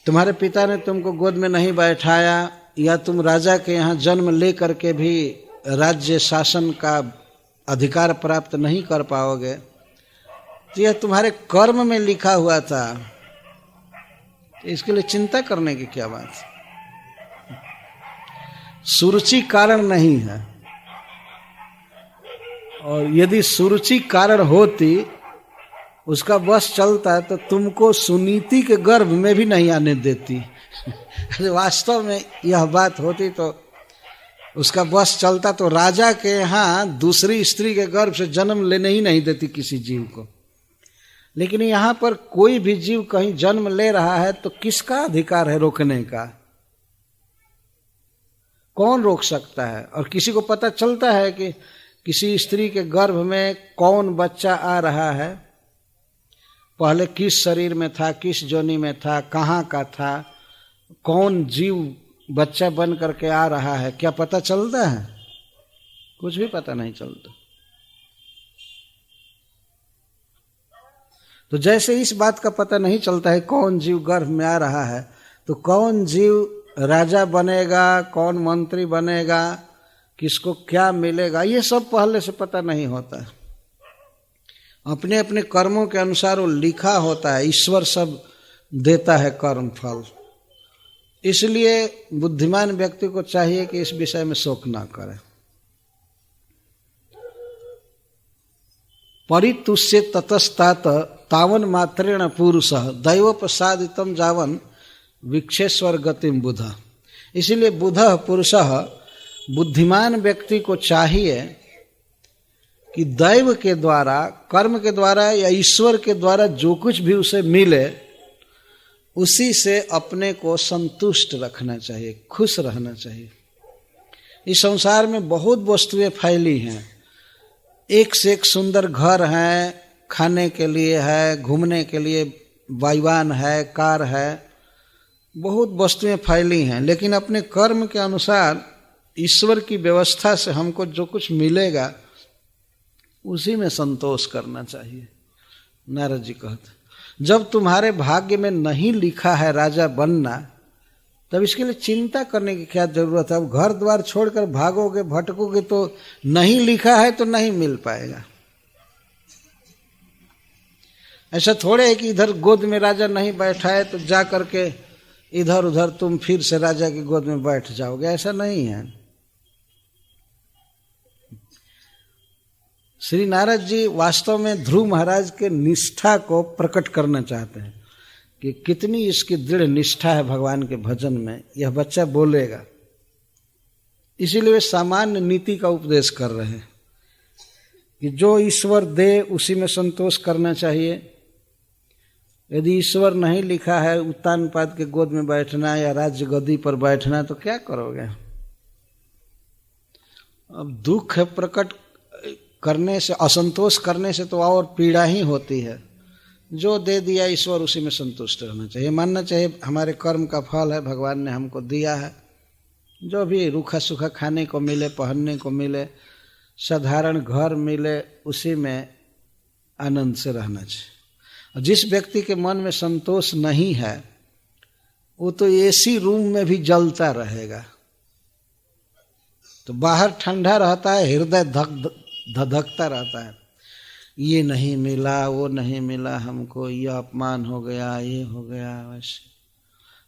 तुम्हारे पिता ने तुमको गोद में नहीं बैठाया या तुम राजा के यहाँ जन्म ले करके भी राज्य शासन का अधिकार प्राप्त नहीं कर पाओगे, तो यह तुम्हारे कर्म में लिखा हुआ था, इसके लिए चिंता करने की क्या बात? सुरुचि कारण नहीं है, और यदि सुरुचि कारण होती, उसका बस चलता तो तुमको सुनीति के गर्भ में भी नहीं आने देती। वास्तव में यह बात होती तो उसका बस चलता तो राजा के यहाँ दूसरी स्त्री के गर्भ से जन्म लेने ही नहीं देती किसी जीव को। लेकिन यहाँ पर कोई भी जीव कहीं जन्म ले रहा है तो किसका अधिकार है रोकने का? कौन रोक सकता है? और किसी को पता चलता है कि किसी स्त्री के गर्भ में कौन बच्चा आ रहा है, पहले किस शरीर में था, किस योनि में था, कहाँ का था, कौन जीव बच्चा बन करके आ रहा है, क्या पता चलता है? कुछ भी पता नहीं चलता। तो जैसे इस बात का पता नहीं चलता है कौन जीव गर्भ में आ रहा है, तो कौन जीव राजा बनेगा, कौन मंत्री बनेगा, किसको क्या मिलेगा, ये सब पहले से पता नहीं होता है। अपने अपने कर्मों के अनुसार वो लिखा होता है, ईश्वर सब देता है कर्म फल। इसलिए बुद्धिमान व्यक्ति को चाहिए कि इस विषय में शोक ना करे। परितुष्य ततस्तात तावन मात्रेण पुरुषः दैवोपसादितं जावन विक्षेश्वर गतिम बुध। इसलिए बुधः पुरुषः, बुद्धिमान व्यक्ति को चाहिए कि दैव के द्वारा, कर्म के द्वारा या ईश्वर के द्वारा जो कुछ भी उसे मिले उसी से अपने को संतुष्ट रखना चाहिए, खुश रहना चाहिए। इस संसार में बहुत वस्तुएं फैली हैं, एक से एक सुंदर घर है, खाने के लिए है, घूमने के लिए वायुयान है, कार है, बहुत वस्तुएं फैली हैं। लेकिन अपने कर्म के अनुसार ईश्वर की व्यवस्था से हमको जो कुछ मिलेगा उसी में संतोष करना चाहिए। नारद जी कहते, जब तुम्हारे भाग्य में नहीं लिखा है राजा बनना, तब इसके लिए चिंता करने की क्या जरूरत है? अब घर द्वार छोड़कर भागोगे, भटकोगे तो नहीं लिखा है तो नहीं मिल पाएगा। ऐसा थोड़े है कि इधर गोद में राजा नहीं बैठा है तो जा करके इधर उधर तुम फिर से राजा की गोद में बैठ जाओगे, ऐसा नहीं है। श्री नारद जी वास्तव में ध्रुव महाराज के निष्ठा को प्रकट करना चाहते हैं कि कितनी इसकी दृढ़ निष्ठा है भगवान के भजन में, यह बच्चा बोलेगा। इसीलिए वे सामान्य नीति का उपदेश कर रहे हैं कि जो ईश्वर दे उसी में संतोष करना चाहिए। यदि ईश्वर नहीं लिखा है उत्तानपाद के गोद में बैठना या राज्य गद्दी पर बैठना, तो क्या करोगे? अब दुख प्रकट करने से, असंतोष करने से तो और पीड़ा ही होती है। जो दे दिया ईश्वर उसी में संतुष्ट रहना चाहिए, मानना चाहिए हमारे कर्म का फल है, भगवान ने हमको दिया है। जो भी रूखा सूखा खाने को मिले, पहनने को मिले, साधारण घर मिले, उसी में आनंद से रहना चाहिए। जिस व्यक्ति के मन में संतोष नहीं है वो तो एसी रूम में भी जलता रहेगा। तो बाहर ठंडा रहता है, हृदय धधकता रहता है, ये नहीं मिला, वो नहीं मिला हमको, ये अपमान हो गया, ये हो गया। वैसे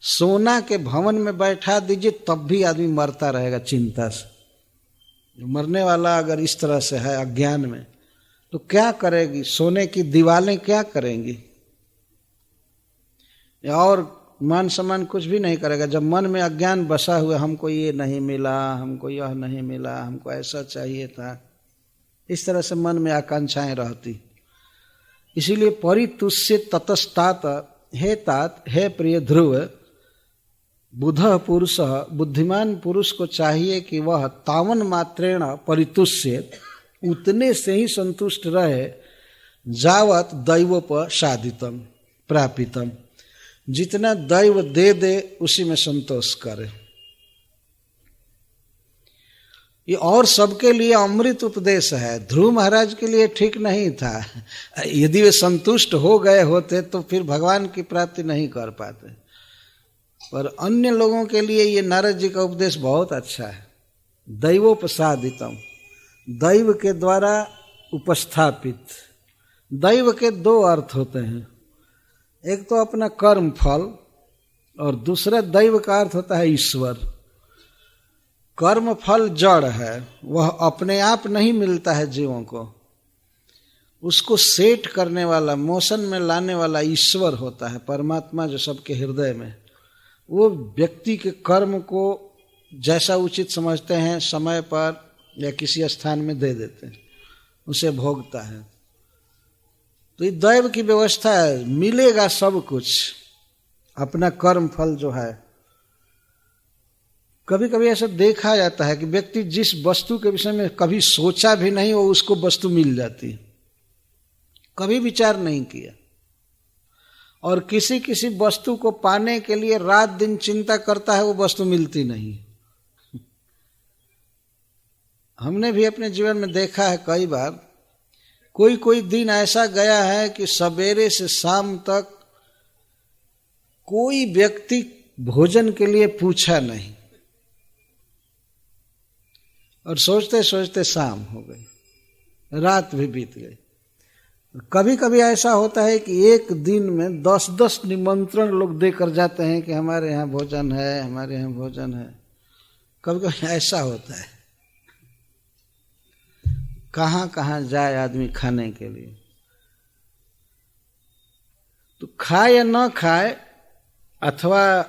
सोना के भवन में बैठा दीजिए तब भी आदमी मरता रहेगा चिंता से। मरने वाला अगर इस तरह से है अज्ञान में, तो क्या करेगी? सोने की दीवारें क्या करेंगी? और मान सम्मान कुछ भी नहीं करेगा। जब मन में अज्ञान बसा हुआ, हमको ये नहीं मिला, हमको यह नहीं मिला, हमको ऐसा चाहिए था, इस तरह से मन में आकांक्षाएं रहती। इसीलिए परितुष्य ततस्तात, हे तात, हे प्रिय ध्रुव, बुधः पुरुषः, बुद्धिमान पुरुष को चाहिए कि वह तावन मात्रेण परितुष्य, उतने से ही संतुष्ट रहे, जावत दैवोपसादितम प्रापितम, जितना दैव दे दे उसी में संतोष करे। ये और सबके लिए अमृत उपदेश है। ध्रुव महाराज के लिए ठीक नहीं था। यदि वे संतुष्ट हो गए होते तो फिर भगवान की प्राप्ति नहीं कर पाते, पर अन्य लोगों के लिए ये नारद जी का उपदेश बहुत अच्छा है। दैवोपसादितम, दैव के द्वारा उपस्थापित। दैव के दो अर्थ होते हैं, एक तो अपना कर्म फल और दूसरा दैव का अर्थ होता है ईश्वर। कर्म फल जड़ है, वह अपने आप नहीं मिलता है जीवों को, उसको सेट करने वाला, मोशन में लाने वाला ईश्वर होता है, परमात्मा जो सबके हृदय में। वो व्यक्ति के कर्म को जैसा उचित समझते हैं समय पर या किसी स्थान में दे देते हैं, उसे भोगता है। तो ये दैव की व्यवस्था है, मिलेगा सब कुछ, अपना कर्म फल जो है। कभी कभी ऐसा देखा जाता है कि व्यक्ति जिस वस्तु के विषय में कभी सोचा भी नहीं वो उसको वस्तु मिल जाती है, कभी विचार नहीं किया, और किसी किसी वस्तु को पाने के लिए रात दिन चिंता करता है, वो वस्तु मिलती नहीं। हमने भी अपने जीवन में देखा है कई बार, कोई कोई दिन ऐसा गया है कि सवेरे से शाम तक कोई व्यक्ति भोजन के लिए पूछा नहीं, और सोचते सोचते शाम हो गई, रात भी बीत गई। कभी कभी ऐसा होता है कि एक दिन में 10-10 निमंत्रण लोग देकर जाते हैं कि हमारे यहाँ भोजन है, हमारे यहाँ भोजन है। कभी कभी ऐसा होता है, कहाँ कहाँ जाए आदमी खाने के लिए। तो खाए या न खाए अथवा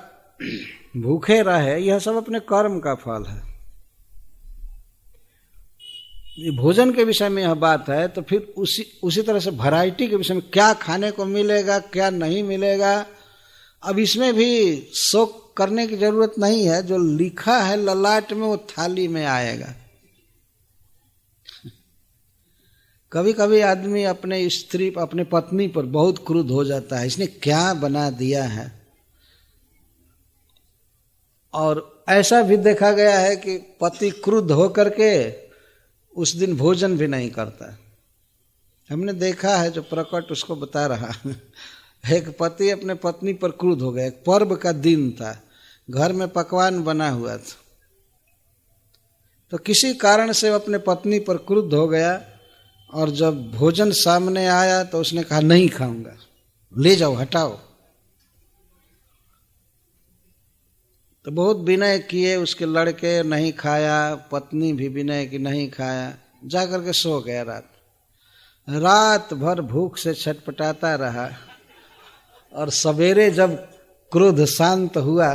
भूखे रहे, यह सब अपने कर्म का फल है। ये भोजन के विषय में यह बात है, तो फिर उसी तरह से वैरायटी के विषय में क्या खाने को मिलेगा, क्या नहीं मिलेगा, अब इसमें भी शोक करने की जरूरत नहीं है। जो लिखा है ललाट में वो थाली में आएगा। कभी कभी आदमी अपने स्त्री, अपने पत्नी पर बहुत क्रुद्ध हो जाता है, इसने क्या बना दिया है। और ऐसा भी देखा गया है कि पति क्रुद्ध होकर के उस दिन भोजन भी नहीं करता। हमने देखा है, जो प्रकट उसको बता रहा। एक पति अपने पत्नी पर क्रुद्ध हो गया, एक पर्व का दिन था, घर में पकवान बना हुआ था, तो किसी कारण से वो अपने पत्नी पर क्रुद्ध हो गया, और जब भोजन सामने आया तो उसने कहा नहीं खाऊंगा, ले जाओ, हटाओ। तो बहुत विनय किए उसके लड़के, नहीं खाया, पत्नी भी विनय की नहीं खाया, जा करके सो गया। रात भर भूख से छटपटाता रहा, और सवेरे जब क्रोध शांत हुआ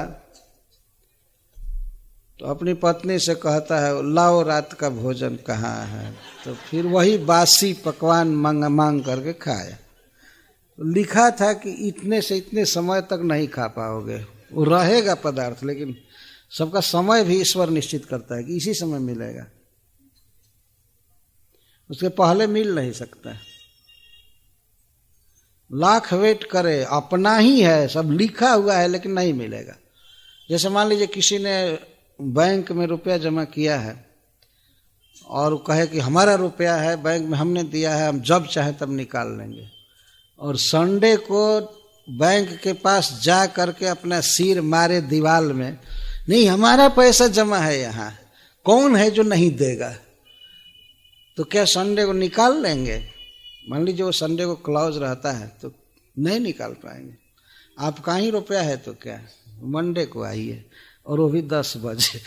तो अपनी पत्नी से कहता है लाओ रात का भोजन कहाँ है। तो फिर वही बासी पकवान मांग करके खाया। लिखा था कि इतने से इतने समय तक नहीं खा पाओगे, वो रहेगा पदार्थ, लेकिन सबका समय भी ईश्वर निश्चित करता है कि इसी समय मिलेगा, उसके पहले मिल नहीं सकता। लाख वेट करे, अपना ही है, सब लिखा हुआ है, लेकिन नहीं मिलेगा। जैसे मान लीजिए किसी ने बैंक में रुपया जमा किया है और कहे कि हमारा रुपया है, बैंक में हमने दिया है, हम जब चाहे तब निकाल लेंगे, और संडे को बैंक के पास जा करके अपना सिर मारे दीवार में, नहीं हमारा पैसा जमा है यहाँ, कौन है जो नहीं देगा। तो क्या संडे को निकाल लेंगे? मान लीजिए वो संडे को क्लोज रहता है तो नहीं निकाल पाएंगे। आपका ही रुपया है तो क्या, मंडे को आइए, और वो भी 10 बजे।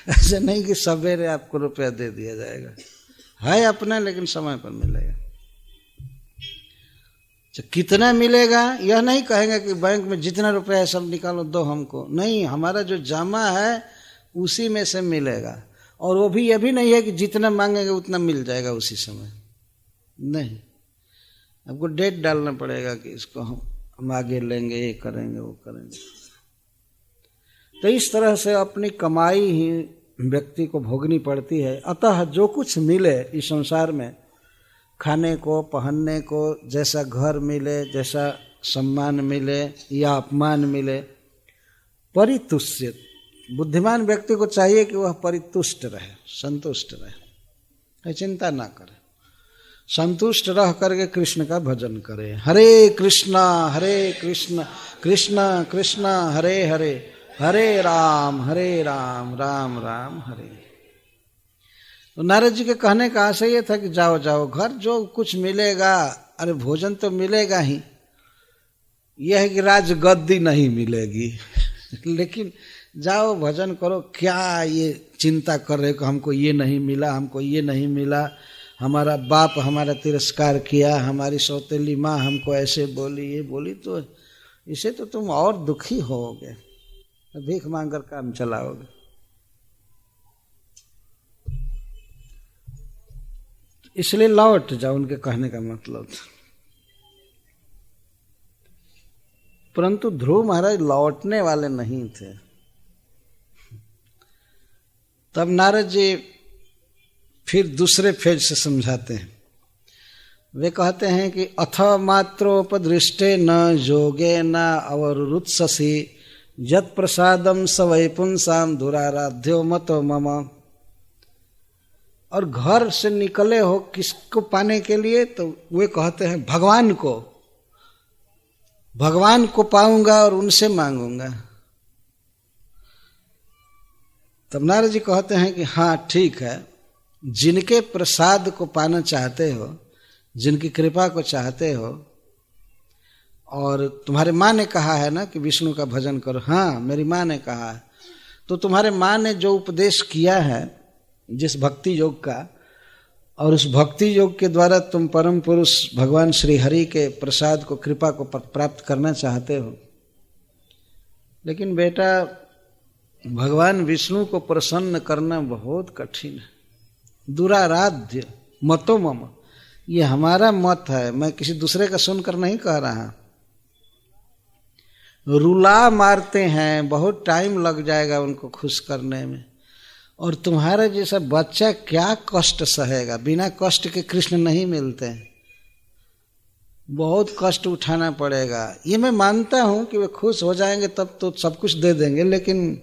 ऐसे नहीं कि सवेरे आपको रुपया दे दिया जाएगा, है अपना, लेकिन समय पर मिलेगा। कितना मिलेगा यह नहीं कहेंगे कि बैंक में जितना रुपया है सब निकालो दो हमको, नहीं, हमारा जो जमा है उसी में से मिलेगा। और वो भी, यह भी नहीं है कि जितना मांगेंगे उतना मिल जाएगा उसी समय, नहीं, आपको डेट डालना पड़ेगा कि इसको हम आगे लेंगे, ये करेंगे, वो करेंगे। तो इस तरह से अपनी कमाई ही व्यक्ति को भोगनी पड़ती है। अतः जो कुछ मिले इस संसार में, खाने को, पहनने को, जैसा घर मिले, जैसा सम्मान मिले या अपमान मिले, परितुष्य। बुद्धिमान व्यक्ति को चाहिए कि वह परितुष्ट रहे, संतुष्ट रहे, चिंता ना करे, संतुष्ट रह करके कृष्ण का भजन करे। हरे कृष्ण कृष्ण कृष्ण हरे हरे, हरे राम राम राम हरे। तो नारद जी के कहने का आशय ये था कि जाओ जाओ घर, जो कुछ मिलेगा, अरे भोजन तो मिलेगा ही, यह है कि राजगद्दी नहीं मिलेगी लेकिन जाओ भजन करो। क्या ये चिंता कर रहे हो, हमको ये नहीं मिला, हमको ये नहीं मिला, हमारा बाप हमारा तिरस्कार किया, हमारी सौतेली माँ हमको ऐसे बोली, ये बोली, तो इसे तो तुम और दुखी होगे, भीख मांगकर काम चलाओगे। इसलिए लौट जाओ, उनके कहने का मतलब था। परंतु ध्रुव महाराज लौटने वाले नहीं थे। तब नारद जी फिर दूसरे फेज से समझाते हैं। वे कहते हैं कि अथ मात्रोपदृष्टे न योगे न अवरुत्ससी यत् प्रसादम सवै पुंसाम दुराराध्यो मतो मम। और घर से निकले हो किसको पाने के लिए, तो वे कहते हैं भगवान को पाऊंगा और उनसे मांगूंगा। तब नारद जी कहते हैं कि हाँ ठीक है, जिनके प्रसाद को पाना चाहते हो, जिनकी कृपा को चाहते हो, और तुम्हारे माँ ने कहा है ना कि विष्णु का भजन करो, हाँ मेरी माँ ने कहा है, तो तुम्हारे माँ ने जो उपदेश किया है जिस भक्ति योग का, और उस भक्ति योग के द्वारा तुम परम पुरुष भगवान श्री हरि के प्रसाद को, कृपा को प्राप्त करना चाहते हो। लेकिन बेटा, भगवान विष्णु को प्रसन्न करना बहुत कठिन है। दुराराध्य मतो मम, ये हमारा मत है, मैं किसी दूसरे का सुनकर नहीं कह रहा। रुला मारते हैं, बहुत टाइम लग जाएगा उनको खुश करने में, और तुम्हारा जैसा बच्चा क्या कष्ट सहेगा। बिना कष्ट के कृष्ण नहीं मिलते हैं, बहुत कष्ट उठाना पड़ेगा। ये मैं मानता हूं कि वे खुश हो जाएंगे तब तो सब कुछ दे देंगे, लेकिन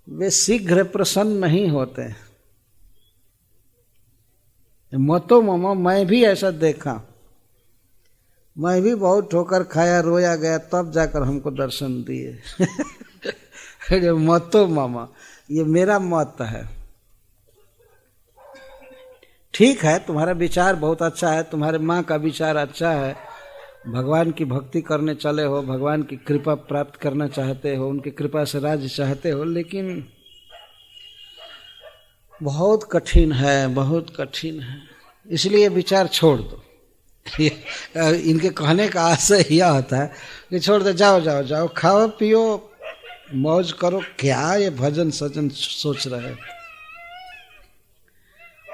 वे शीघ्र प्रसन्न नहीं होते। मतो मम, मैं भी ऐसा देखा, मैं भी बहुत ठोकर खाया, रोया गया, तब जाकर हमको दर्शन दिए मतो मम, ये मेरा मत है। ठीक है, तुम्हारा विचार बहुत अच्छा है, तुम्हारे माँ का विचार अच्छा है, भगवान की भक्ति करने चले हो, भगवान की कृपा प्राप्त करना चाहते हो, उनकी कृपा से राज्य चाहते हो, लेकिन बहुत कठिन है, बहुत कठिन है, इसलिए विचार छोड़ दो। इनके कहने का आशय यह होता है कि छोड़ दो, जाओ जाओ जाओ, खाओ पियो, मौज करो, क्या ये भजन सजन सोच रहे।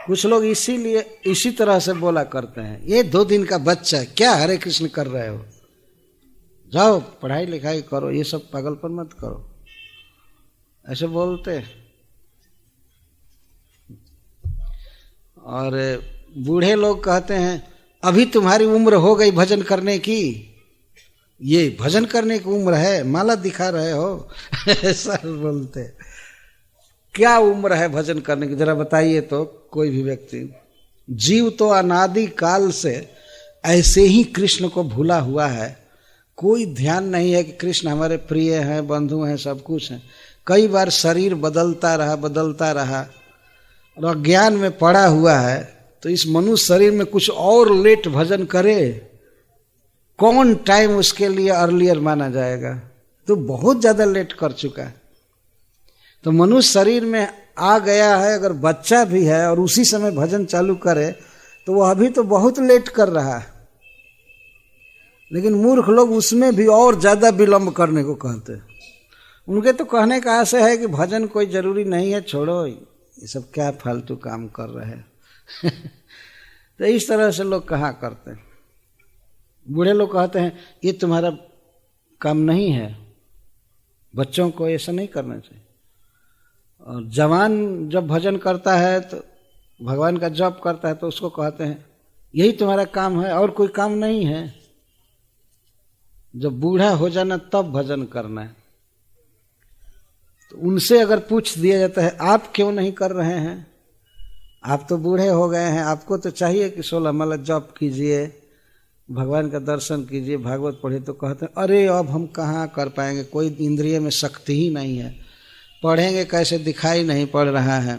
कुछ लोग इसीलिए इसी तरह से बोला करते हैं, ये 2 दिन का बच्चा क्या हरे कृष्ण कर रहे हो, जाओ पढ़ाई लिखाई करो, ये सब पागलपन मत करो, ऐसे बोलते। और बूढ़े लोग कहते हैं अभी तुम्हारी उम्र हो गई भजन करने की, ये भजन करने की उम्र है, माला दिखा रहे हो ऐसा बोलते। क्या उम्र है भजन करने की, जरा बताइए तो। कोई भी व्यक्ति, जीव तो अनादि काल से ऐसे ही कृष्ण को भूला हुआ है, कोई ध्यान नहीं है कि कृष्ण हमारे प्रिय हैं, बंधु हैं, सब कुछ हैं। कई बार शरीर बदलता रहा और अज्ञान में पड़ा हुआ है, तो इस मनुष्य शरीर में कुछ और लेट भजन करे, कौन टाइम उसके लिए अर्लियर माना जाएगा, तो बहुत ज्यादा लेट कर चुका है। तो मनुष्य शरीर में आ गया है, अगर बच्चा भी है और उसी समय भजन चालू करे तो वो अभी तो बहुत लेट कर रहा है। लेकिन मूर्ख लोग उसमें भी और ज्यादा विलंब करने को कहते हैं। उनके तो कहने का आशय है कि भजन कोई जरूरी नहीं है, छोड़ो, ये सब क्या फालतू काम कर रहे हैं तो इस तरह से लोग कहा करते हैं। बूढ़े लोग कहते हैं ये तुम्हारा काम नहीं है, बच्चों को ऐसा नहीं करना चाहिए। और जवान जब भजन करता है तो भगवान का जप करता है तो उसको कहते हैं यही तुम्हारा काम है और कोई काम नहीं है। जब बूढ़ा हो जाना तब भजन करना है। तो उनसे अगर पूछ दिया जाता है आप क्यों नहीं कर रहे हैं, आप तो बूढ़े हो गए हैं, आपको तो चाहिए कि 16 माला जप कीजिए, भगवान का दर्शन कीजिए, भागवत पढ़िए, तो कहते हैं अरे अब हम कहाँ कर पाएंगे, कोई इंद्रिय में शक्ति ही नहीं है, पढ़ेंगे कैसे, दिखाई नहीं पड़ रहा है,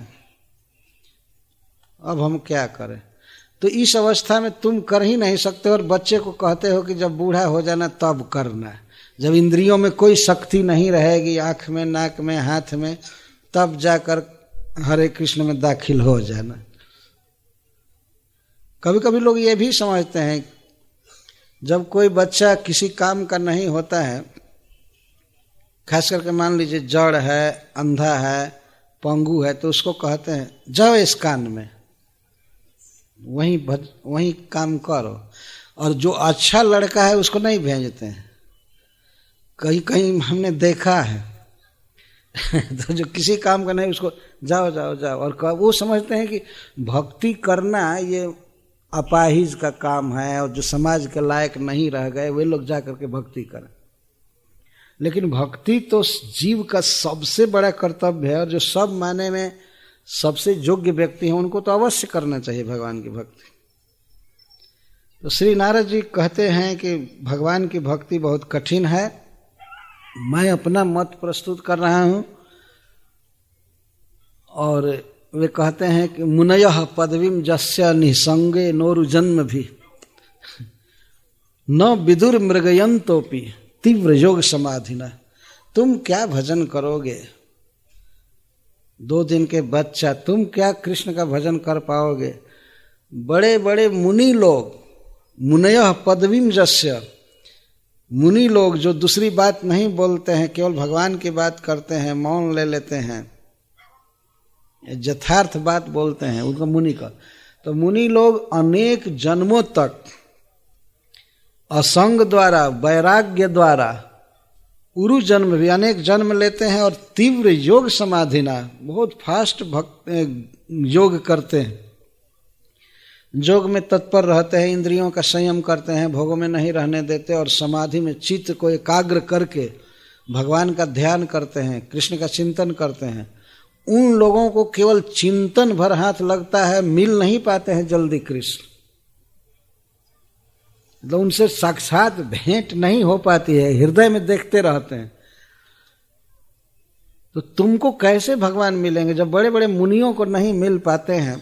अब हम क्या करें। तो इस अवस्था में तुम कर ही नहीं सकते और बच्चे को कहते हो कि जब बूढ़ा हो जाना तब करना, जब इंद्रियों में कोई शक्ति नहीं रहेगी, आँख में, नाक में, हाथ में, तब जाकर हरे कृष्ण में दाखिल हो जाना। कभी कभी लोग ये भी समझते हैं जब कोई बच्चा किसी काम का नहीं होता है, खास करके मान लीजिए जड़ है, अंधा है, पंगु है, तो उसको कहते हैं जाओ इस कान में, वहीं काम करो। और जो अच्छा लड़का है उसको नहीं भेजते हैं, कहीं कहीं हमने देखा है तो जो किसी काम का नहीं उसको जाओ जाओ जाओ, और वो समझते हैं कि भक्ति करना ये अपाहिज का काम है और जो समाज के लायक नहीं रह गए वे लोग जा करके भक्ति करें। लेकिन भक्ति तो जीव का सबसे बड़ा कर्तव्य है और जो सब माने में सबसे योग्य व्यक्ति हैं उनको तो अवश्य करना चाहिए भगवान की भक्ति। तो श्री नारद जी कहते हैं कि भगवान की भक्ति बहुत कठिन है। मैं अपना मत प्रस्तुत कर रहा हूँ और वे कहते हैं कि मुनयः पदवीं जस्य निसंगे नोरु जन्म भी न विदुर मृगयंतोपि तीव्र योग समाधिना। तुम क्या भजन करोगे, 2 दिन के बच्चा, तुम क्या कृष्ण का भजन कर पाओगे। बड़े बड़े मुनि लोग, मुनयः पदवीं जस्य, मुनि लोग जो दूसरी बात नहीं बोलते हैं, केवल भगवान की बात करते हैं, मौन ले लेते हैं, यथार्थ बात बोलते हैं, उनका मुनि का। तो मुनि लोग अनेक जन्मों तक असंग द्वारा, वैराग्य द्वारा, उरु जन्म भी अनेक जन्म लेते हैं और तीव्र योग समाधिना, बहुत फास्ट योग करते हैं, योग में तत्पर रहते हैं, इंद्रियों का संयम करते हैं, भोगों में नहीं रहने देते और समाधि में चित्त को एकाग्र करके भगवान का ध्यान करते हैं, कृष्ण का चिंतन करते हैं। उन लोगों को केवल चिंतन भर हाथ लगता है, मिल नहीं पाते हैं जल्दी कृष्ण, तो उनसे साक्षात भेंट नहीं हो पाती है, हृदय में देखते रहते हैं। तो तुमको कैसे भगवान मिलेंगे जब बड़े बड़े मुनियों को नहीं मिल पाते हैं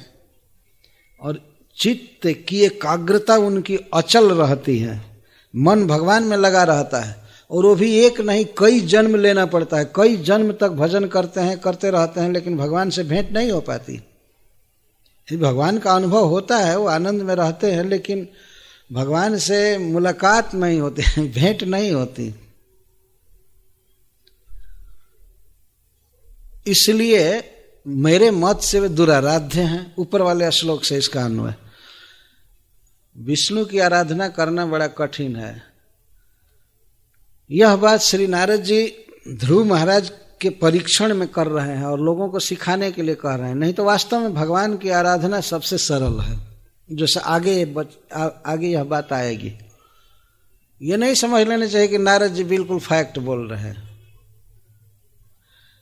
और चित्त की एकाग्रता उनकी अचल रहती है, मन भगवान में लगा रहता है, और वो भी एक नहीं कई जन्म लेना पड़ता है, कई जन्म तक भजन करते हैं, करते रहते हैं, लेकिन भगवान से भेंट नहीं हो पाती। भगवान का अनुभव होता है, वो आनंद में रहते हैं, लेकिन भगवान से मुलाकात नहीं होती, भेंट नहीं होती। इसलिए मेरे मत से वे दुराराध्य हैं। ऊपर वाले श्लोक से इसका अन्वय, विष्णु की आराधना करना बड़ा कठिन है। यह बात श्री नारद जी ध्रुव महाराज के परीक्षण में कर रहे हैं और लोगों को सिखाने के लिए कह रहे हैं। नहीं तो वास्तव में भगवान की आराधना सबसे सरल है, जैसे आगे यह बात आएगी। ये नहीं समझ लेना चाहिए कि नारद जी बिल्कुल फैक्ट बोल रहे हैं।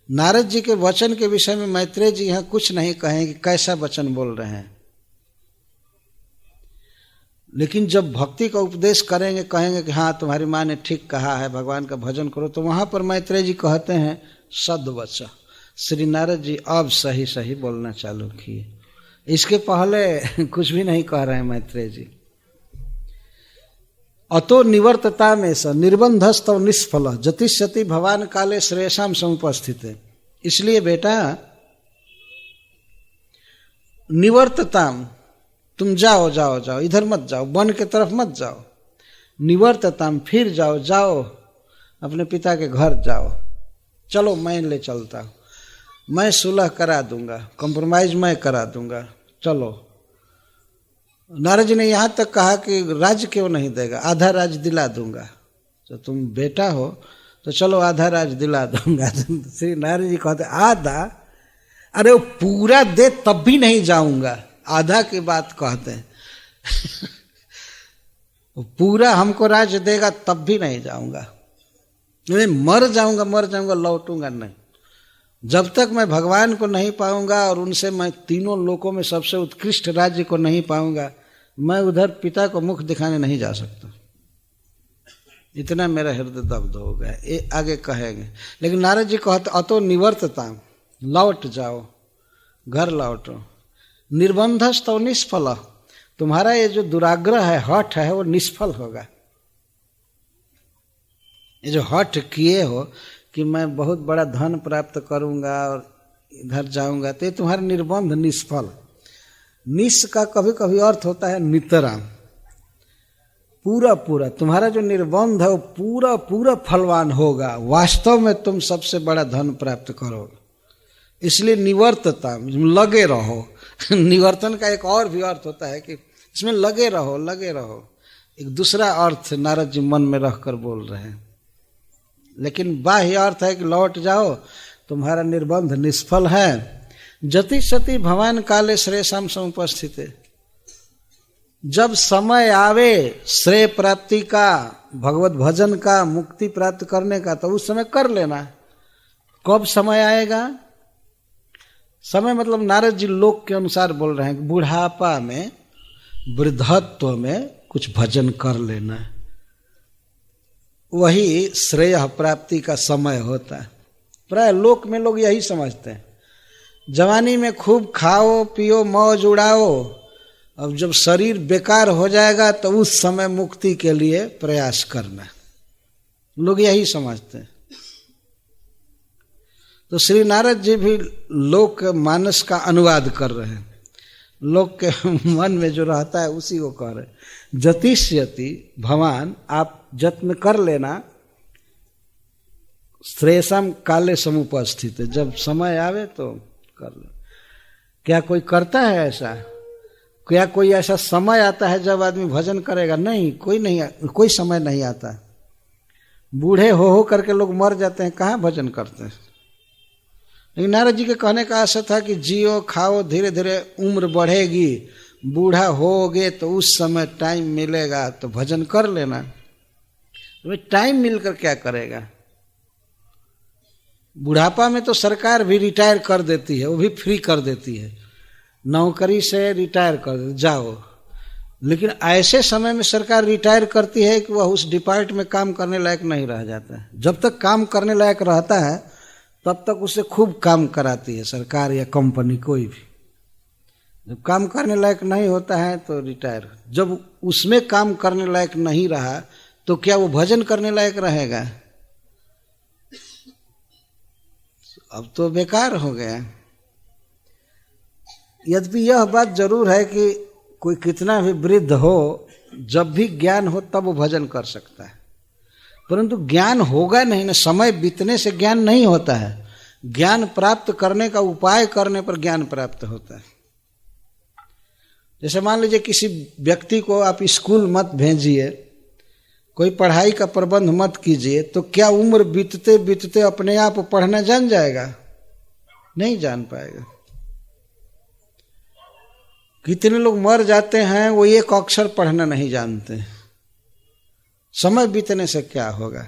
नारद जी के वचन के विषय में मैत्रेय जी यहाँ कुछ नहीं कहें कि कैसा वचन बोल रहे हैं, लेकिन जब भक्ति का उपदेश करेंगे, कहेंगे कि हाँ तुम्हारी माँ ने ठीक कहा है, भगवान का भजन करो, तो वहाँ पर मैत्रेय जी कहते हैं सद्वच। श्री नारद जी अब सही सही बोलना चालू किए, इसके पहले कुछ भी नहीं कह रहे हैं मैत्रेय जी। अतो निवर्तता में स निर्बंधस्तव निष्फल जतिष्यति भवान काले श्रेयसाम समुपस्थित। इसलिए बेटा निवर्तताम, तुम जाओ जाओ जाओ, इधर मत जाओ, वन के तरफ मत जाओ। निवर्तताम, फिर जाओ जाओ अपने पिता के घर जाओ, चलो मैं ले चलता हूँ, मैं सुलह करा दूंगा, कंप्रोमाइज मैं करा दूंगा, चलो। नारद जी ने यहाँ तक कहा कि राज्य क्यों नहीं देगा, आधा राज्य दिला दूंगा, तो तुम बेटा हो तो चलो आधा राज्य दिला दूंगा। श्री नारद जी कहते आधा, अरे वो पूरा दे तब भी नहीं जाऊंगा, आधा की बात कहते हैं। पूरा हमको राज्य देगा तब भी नहीं जाऊंगा, मैं मर जाऊंगा, लौटूंगा नहीं। जब तक मैं भगवान को नहीं पाऊंगा और उनसे मैं तीनों लोकों में सबसे उत्कृष्ट राज्य को नहीं पाऊंगा, मैं उधर पिता को मुख दिखाने नहीं जा सकता। इतना मेरा हृदय दग्ध हो गया। ये आगे कहेंगे। लेकिन नारद जी कहते अतो निवर्तता, लौट जाओ, घर लौटो। निर्बंधस्तव निष्फल, तुम्हारा ये जो दुराग्रह है, हठ है, वो निष्फल होगा। ये जो हठ किए हो कि मैं बहुत बड़ा धन प्राप्त करूंगा और इधर जाऊंगा, तो ये तुम्हारा निर्बंध निष्फल। निस का कभी कभी अर्थ होता है नितरा, पूरा पूरा तुम्हारा जो निर्बंध है वो पूरा पूरा फलवान होगा, वास्तव में तुम सबसे बड़ा धन प्राप्त करोगे। इसलिए निवर्तता, लगे रहो। निवर्तन का एक और भी अर्थ होता है कि इसमें लगे रहो, लगे रहो। एक दूसरा अर्थ नारद जी मन में रखकर बोल रहे हैं, लेकिन बाह्य अर्थ है कि लौट जाओ, तुम्हारा निर्बंध निष्फल है। जति सति भवान काले श्रेयसाम समुपस्थित, जब समय आवे श्रेय प्राप्ति का, भगवत भजन का, मुक्ति प्राप्त करने का, तो उस समय कर लेना। कब समय आएगा? समय मतलब नारद जी लोक के अनुसार बोल रहे हैं कि बुढ़ापा में, वृद्धत्व में कुछ भजन कर लेना, वही श्रेय प्राप्ति का समय होता है। प्राय लोक में लोग यही समझते हैं, जवानी में खूब खाओ पियो मौज उड़ाओ, अब जब शरीर बेकार हो जाएगा तो उस समय मुक्ति के लिए प्रयास करना, लोग यही समझते हैं। तो श्री नारद जी भी लोक मानस का अनुवाद कर रहे हैं, लोक के मन में जो रहता है उसी को कह रहे हैं। जतिष्यति भवान, आप जत्न कर लेना, श्रेयसम काले समुपस्थित, जब समय आवे तो कर लो। क्या कोई करता है ऐसा? क्या कोई ऐसा समय आता है जब आदमी भजन करेगा? नहीं, कोई समय नहीं आता। बूढ़े हो करके लोग मर जाते हैं, कहाँ भजन करते हैं। लेकिन नारद जी के कहने का आशा था कि जियो खाओ, धीरे धीरे उम्र बढ़ेगी, बूढ़ा होगे तो उस समय टाइम मिलेगा तो भजन कर लेना। तो टाइम मिलकर क्या करेगा? बुढ़ापा में तो सरकार भी रिटायर कर देती है, वो भी फ्री कर देती है, नौकरी से रिटायर कर दे जाओ। लेकिन ऐसे समय में सरकार रिटायर करती है कि वह उस डिपार्टमेंट में काम करने लायक नहीं रह जाता है। जब तक काम करने लायक रहता है तब तक उसे खूब काम कराती है सरकार या कंपनी, कोई भी। जब काम करने लायक नहीं होता है तो रिटायर। जब उसमें काम करने लायक नहीं रहा तो क्या वो भजन करने लायक रहेगा? अब तो बेकार हो गया। यद्यपि यह बात जरूर है कि कोई कितना भी वृद्ध हो, जब भी ज्ञान हो तब वो भजन कर सकता है, परंतु ज्ञान होगा नहीं ना। समय बीतने से ज्ञान नहीं होता है, ज्ञान प्राप्त करने का उपाय करने पर ज्ञान प्राप्त होता है। जैसे मान लीजिए किसी व्यक्ति को आप स्कूल मत भेजिए, कोई पढ़ाई का प्रबंध मत कीजिए, तो क्या उम्र बीतते बीतते अपने आप पढ़ना जान जाएगा? नहीं जान पाएगा। कितने लोग मर जाते हैं वो एक अक्षर पढ़ना नहीं जानते। समय बीतने से क्या होगा?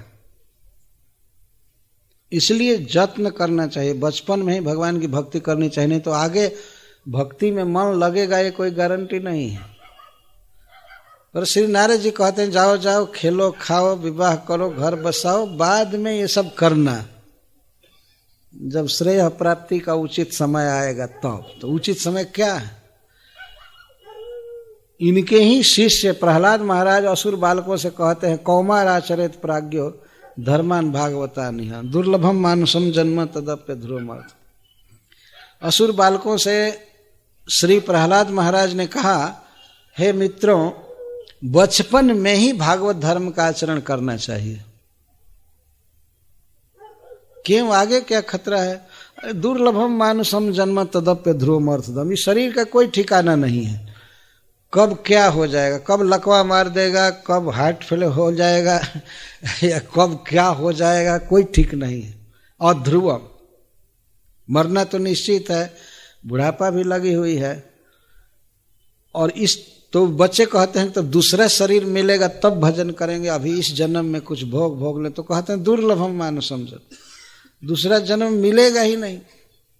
इसलिए जत्न करना चाहिए, बचपन में ही भगवान की भक्ति करनी चाहिए, नहीं तो आगे भक्ति में मन लगेगा ये कोई गारंटी नहीं है। पर श्री नारद जी कहते हैं जाओ जाओ, खेलो खाओ, विवाह करो, घर बसाओ, बाद में ये सब करना। जब श्रेय प्राप्ति का उचित समय आएगा तब। तो उचित समय क्या है? इनके ही शिष्य प्रहलाद महाराज असुर बालकों से कहते हैं कौमार आचरित प्राज्ञो धर्मान भागवता निहा दुर्लभम मानुषम जन्म तदप्य ध्रुवमर्थ। असुर बालकों से श्री प्रहलाद महाराज ने कहा, हे मित्रों, बचपन में ही भागवत धर्म का आचरण करना चाहिए। क्यों? आगे क्या खतरा है? दुर्लभम मानुषम जन्म तदप्य ध्रुवमर्थदम। इस शरीर का कोई ठिकाना नहीं है, कब क्या हो जाएगा, कब लकवा मार देगा, कब हार्ट फेल हो जाएगा या कब क्या हो जाएगा, कोई ठीक नहीं है। और ध्रुवम, मरना तो निश्चित है, बुढ़ापा भी लगी हुई है। और इस तो बच्चे कहते हैं तो दूसरा शरीर मिलेगा तब भजन करेंगे, अभी इस जन्म में कुछ भोग ले। तो कहते हैं दुर्लभम मानो समझो, दूसरा जन्म मिलेगा ही नहीं,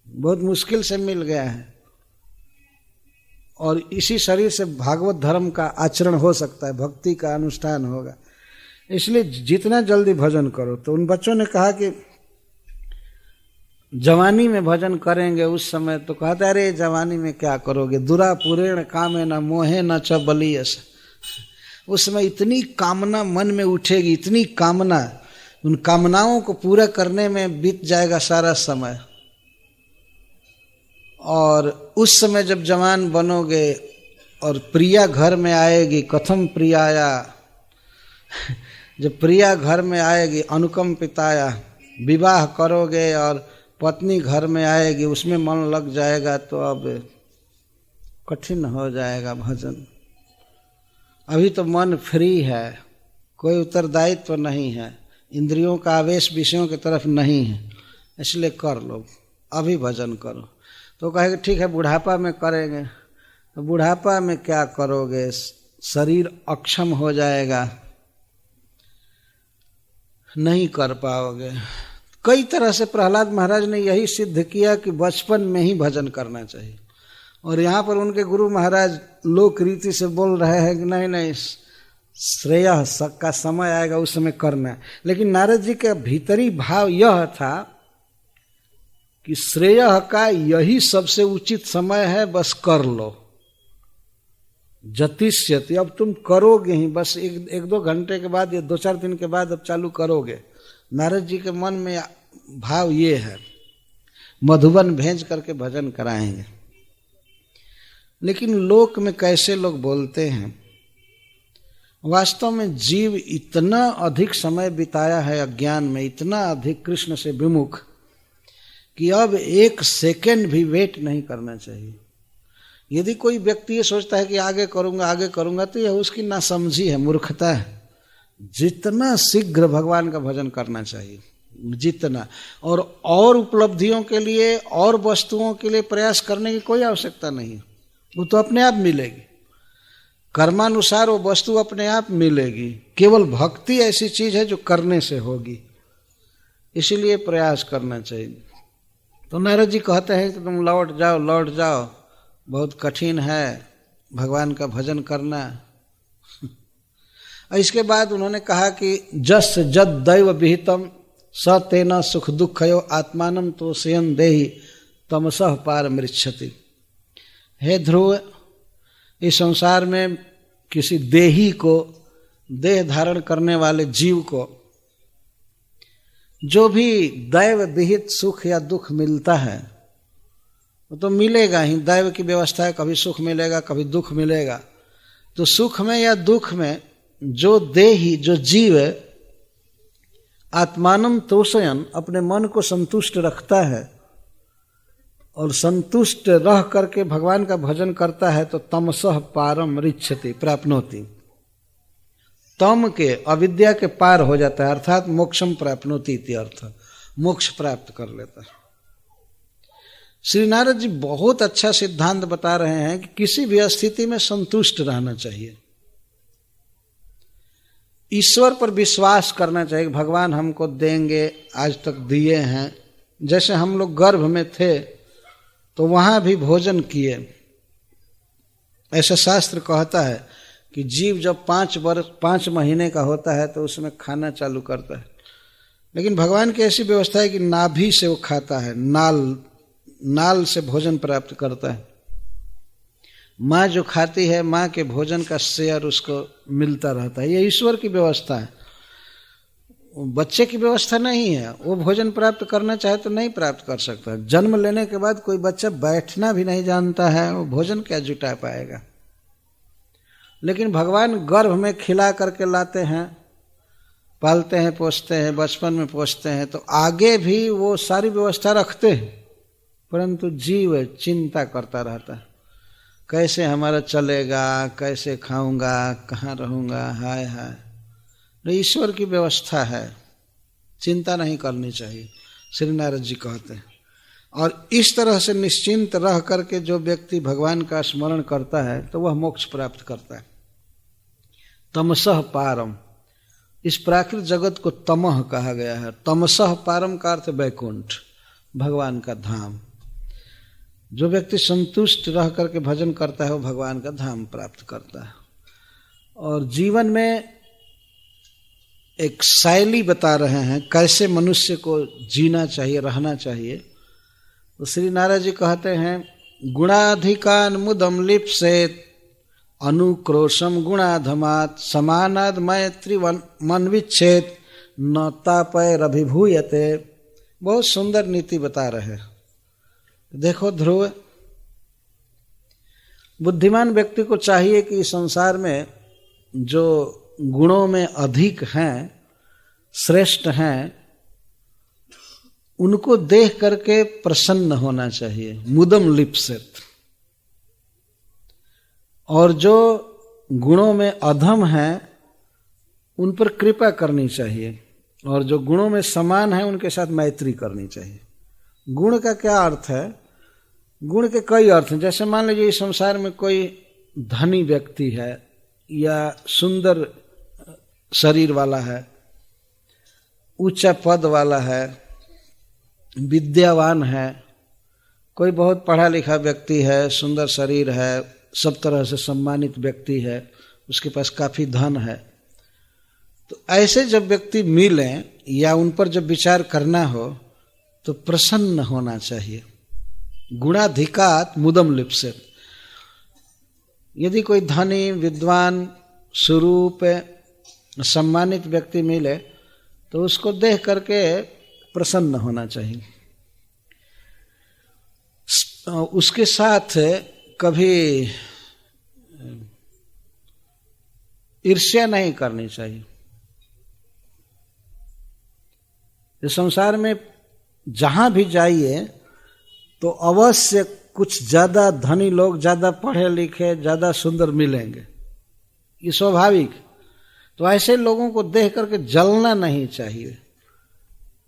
बहुत मुश्किल से मिल गया है, और इसी शरीर से भागवत धर्म का आचरण हो सकता है, भक्ति का अनुष्ठान होगा। इसलिए जितना जल्दी भजन करो। तो उन बच्चों ने कहा कि जवानी में भजन करेंगे उस समय। तो कहता अरे जवानी में क्या करोगे, दुरा पुरेण कामे न मोहे न च बलियस। उस समय इतनी कामना मन में उठेगी, इतनी कामना, उन कामनाओं को पूरा करने में बीत जाएगा सारा समय। और उस समय जब जवान बनोगे और प्रिया घर में आएगी, कथम प्रियाया, जब प्रिया घर में आएगी अनुकंपिताया, विवाह करोगे और पत्नी घर में आएगी, उसमें मन लग जाएगा, तो अब कठिन हो जाएगा भजन। अभी तो मन फ्री है, कोई उत्तरदायित्व नहीं है, इंद्रियों का आवेश विषयों की तरफ नहीं है, इसलिए कर लो, अभी भजन करो। तो कहेगा ठीक है बुढ़ापा में करेंगे। तो बुढ़ापा में क्या करोगे, शरीर अक्षम हो जाएगा, नहीं कर पाओगे। कई तरह से प्रहलाद महाराज ने यही सिद्ध किया कि बचपन में ही भजन करना चाहिए। और यहाँ पर उनके गुरु महाराज लोक रीति से बोल रहे हैं कि नहीं नहीं, श्रेय का समय आएगा उस समय करना है। लेकिन नारद जी का भीतरी भाव यह था कि श्रेय का यही सबसे उचित समय है, बस कर लो, जतिष्यति, अब तुम करोगे ही, बस एक दो घंटे के बाद या 2-4 दिन के बाद अब चालू करोगे। नारद जी के मन में भाव ये है, मधुबन भेज करके भजन कराएंगे। लेकिन लोक में कैसे लोग बोलते हैं, वास्तव में जीव इतना अधिक समय बिताया है अज्ञान में, इतना अधिक कृष्ण से विमुख, कि अब 1 सेकेंड भी वेट नहीं करना चाहिए। यदि कोई व्यक्ति ये सोचता है कि आगे करूंगा, तो यह उसकी नासमझी है, मूर्खता है। जितना शीघ्र भगवान का भजन करना चाहिए, जितना, और उपलब्धियों के लिए और वस्तुओं के लिए प्रयास करने की कोई आवश्यकता नहीं, वो तो अपने आप मिलेगी। कर्मानुसार वो वस्तु अपने आप मिलेगी। केवल भक्ति ऐसी चीज है जो करने से होगी, इसीलिए प्रयास करना चाहिए। तो नारद जी कहते हैं कि तुम लौट जाओ, बहुत कठिन है भगवान का भजन करना। इसके बाद उन्होंने कहा कि जस जद दैव विहितम स तेना सुख दुखयो आत्मानम तो स्वयं देहि तमसः पार मृच्छति। हे ध्रुव, इस संसार में किसी देही को, देह धारण करने वाले जीव को जो भी दैव विहित सुख या दुख मिलता है वो तो मिलेगा ही, दैव की व्यवस्था है, कभी सुख मिलेगा कभी दुख मिलेगा। तो सुख में या दुख में जो देही, जो जीव आत्मानम तोषयन, अपने मन को संतुष्ट रखता है और संतुष्ट रह करके भगवान का भजन करता है, तो तमसः पारम रिच्छति प्राप्नोति, तम के, अविद्या के पार हो जाता है, अर्थात मोक्षम प्राप्नोति इति अर्थ, मोक्ष प्राप्त कर लेता है। श्री नारद जी बहुत अच्छा सिद्धांत बता रहे हैं कि किसी भी स्थिति में संतुष्ट रहना चाहिए, ईश्वर पर विश्वास करना चाहिए, भगवान हमको देंगे, आज तक दिए हैं। जैसे हम लोग गर्भ में थे तो वहां भी भोजन किए, ऐसा शास्त्र कहता है कि जीव जब 5 महीने का होता है तो उसमें खाना चालू करता है। लेकिन भगवान की ऐसी व्यवस्था है कि नाभि से वो खाता है, नाल से भोजन प्राप्त करता है। माँ जो खाती है, माँ के भोजन का शेयर उसको मिलता रहता है। ये ईश्वर की व्यवस्था है, बच्चे की व्यवस्था नहीं है। वो भोजन प्राप्त करना चाहे तो नहीं प्राप्त कर सकता। जन्म लेने के बाद कोई बच्चा बैठना भी नहीं जानता है, वो भोजन क्या जुटा पाएगा। लेकिन भगवान गर्भ में खिला करके लाते हैं, पालते हैं, पोसते हैं, बचपन में पोसते हैं, तो आगे भी वो सारी व्यवस्था रखते हैं। परंतु जीव चिंता करता रहता है, कैसे हमारा चलेगा, कैसे खाऊंगा, कहाँ रहूंगा, हाय हाय। तो ईश्वर की व्यवस्था है, चिंता नहीं करनी चाहिए, श्री नारद जी कहते हैं। और इस तरह से निश्चिंत रह करके जो व्यक्ति भगवान का स्मरण करता है तो वह मोक्ष प्राप्त करता है। तमसः पारम, इस प्राकृत जगत को तमह कहा गया है। तमसः पारम का अर्थ वैकुंठ, भगवान का धाम। जो व्यक्ति संतुष्ट रह करके भजन करता है वो भगवान का धाम प्राप्त करता है। और जीवन में एक शैली बता रहे हैं कैसे मनुष्य को जीना चाहिए, रहना चाहिए। तो श्री नारद जी कहते हैं, गुणाधिकान मुदम लिप्सेत अनुक्रोशम गुणाधमात समानाद मैत्री मन विच्छेद न तापय रभिभूयते। बहुत सुंदर नीति बता रहे हैं। देखो ध्रुव, बुद्धिमान व्यक्ति को चाहिए कि संसार में जो गुणों में अधिक हैं, श्रेष्ठ हैं, उनको देख करके प्रसन्न होना चाहिए, मुदम लिप्सेत। और जो गुणों में अधम हैं उन पर कृपा करनी चाहिए, और जो गुणों में समान है उनके साथ मैत्री करनी चाहिए। गुण का क्या अर्थ है? गुण के कई अर्थ हैं। जैसे मान लीजिए इस संसार में कोई धनी व्यक्ति है या सुंदर शरीर वाला है, ऊंचा पद वाला है, विद्यावान है, कोई बहुत पढ़ा लिखा व्यक्ति है, सुंदर शरीर है, सब तरह से सम्मानित व्यक्ति है, उसके पास काफी धन है। तो ऐसे जब व्यक्ति मिलें या उन पर जब विचार करना हो तो प्रसन्न होना चाहिए। गुणाधिकात मुदम लिप्सेत। यदि कोई धनी, विद्वान, स्वरूप, सम्मानित व्यक्ति मिले तो उसको देख करके प्रसन्न होना चाहिए। उसके साथ कभी ईर्ष्या नहीं करनी चाहिए। इस संसार में जहां भी जाइए तो अवश्य कुछ ज्यादा धनी लोग, ज्यादा पढ़े लिखे, ज्यादा सुंदर मिलेंगे, ये स्वाभाविक। तो ऐसे लोगों को देख करके जलना नहीं चाहिए।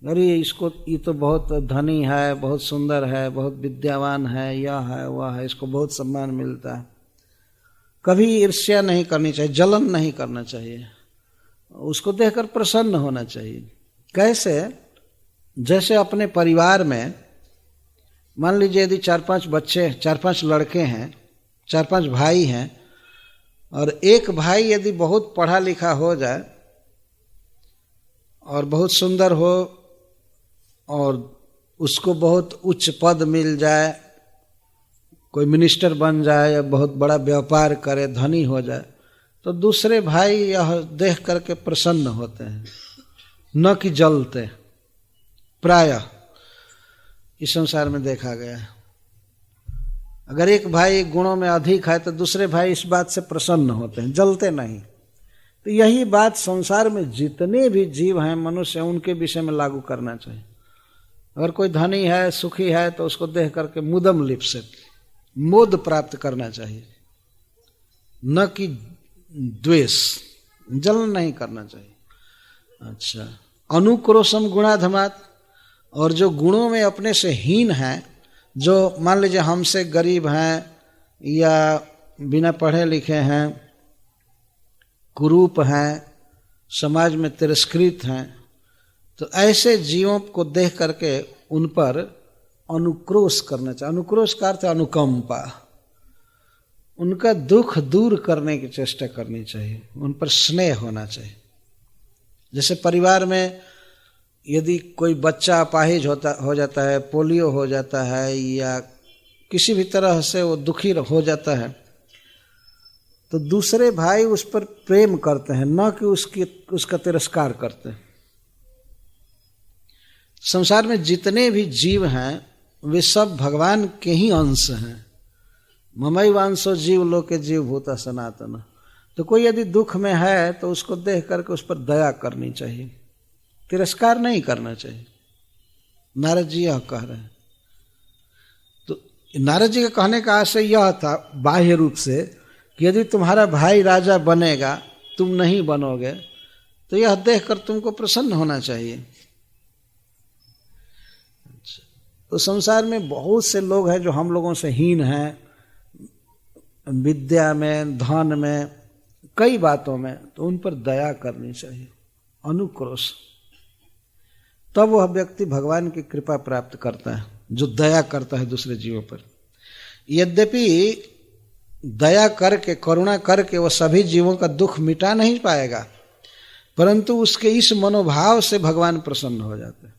अरे इसको, ये तो बहुत धनी है, बहुत सुंदर है, बहुत विद्यावान है, यह है वह है, इसको बहुत सम्मान मिलता है। कभी ईर्ष्या नहीं करनी चाहिए, जलन नहीं करना चाहिए, उसको देखकर प्रसन्न होना चाहिए। कैसे? जैसे अपने परिवार में मान लीजिए यदि 4-5 बच्चे, 4-5 लड़के हैं, 4-5 भाई हैं, और एक भाई यदि बहुत पढ़ा लिखा हो जाए और बहुत सुंदर हो और उसको बहुत उच्च पद मिल जाए, कोई मिनिस्टर बन जाए या बहुत बड़ा व्यापार करे, धनी हो जाए, तो दूसरे भाई यह देख करके प्रसन्न होते हैं, न कि जलते। प्रायः इस संसार में देखा गया है। अगर एक भाई गुणों में अधिक है तो दूसरे भाई इस बात से प्रसन्न होते हैं, जलते नहीं। तो यही बात संसार में जितने भी जीव हैं, मनुष्य, उनके विषय में लागू करना चाहिए। अगर कोई धनी है, सुखी है, तो उसको देख करके मुदम लिप्सेत, मोद प्राप्त करना चाहिए, न कि द्वेष, जलन नहीं करना चाहिए। अच्छा, अनुक्रोशम गुणाधमात। और जो गुणों में अपने से हीन हैं, जो मान लीजिए हमसे गरीब हैं या बिना पढ़े लिखे हैं, कुरूप हैं, समाज में तिरस्कृत हैं, तो ऐसे जीवों को देख करके उन पर अनुक्रोश करना चाहिए। अनुक्रोश का अर्थ अनुकंपा, उनका दुख दूर करने की चेष्टा करनी चाहिए, उन पर स्नेह होना चाहिए। जैसे परिवार में यदि कोई बच्चा अपाहिज हो जाता है, पोलियो हो जाता है, या किसी भी तरह से वो दुखी हो जाता है, तो दूसरे भाई उस पर प्रेम करते हैं, न कि उसका तिरस्कार करते हैं। संसार में जितने भी जीव हैं वे सब भगवान के ही अंश हैं। ममैवांशो जीव लोके जीव भूता सनातन। तो कोई यदि दुख में है तो उसको देख करके उस पर दया करनी चाहिए, तिरस्कार नहीं करना चाहिए। नारद जी यह कह रहे हैं। तो नारद जी के कहने का आशय यह था बाह्य रूप से कि यदि तुम्हारा भाई राजा बनेगा, तुम नहीं बनोगे, तो यह देखकर तुमको प्रसन्न होना चाहिए। तो संसार में बहुत से लोग हैं जो हम लोगों से हीन हैं, विद्या में, धन में, कई बातों में, तो उन पर दया करनी चाहिए, अनुक्रोश। तब वह व्यक्ति भगवान की कृपा प्राप्त करता है, जो दया करता है दूसरे जीवों पर। यद्यपि दया करके, करुणा करके वह सभी जीवों का दुख मिटा नहीं पाएगा, परंतु उसके इस मनोभाव से भगवान प्रसन्न हो जाते हैं।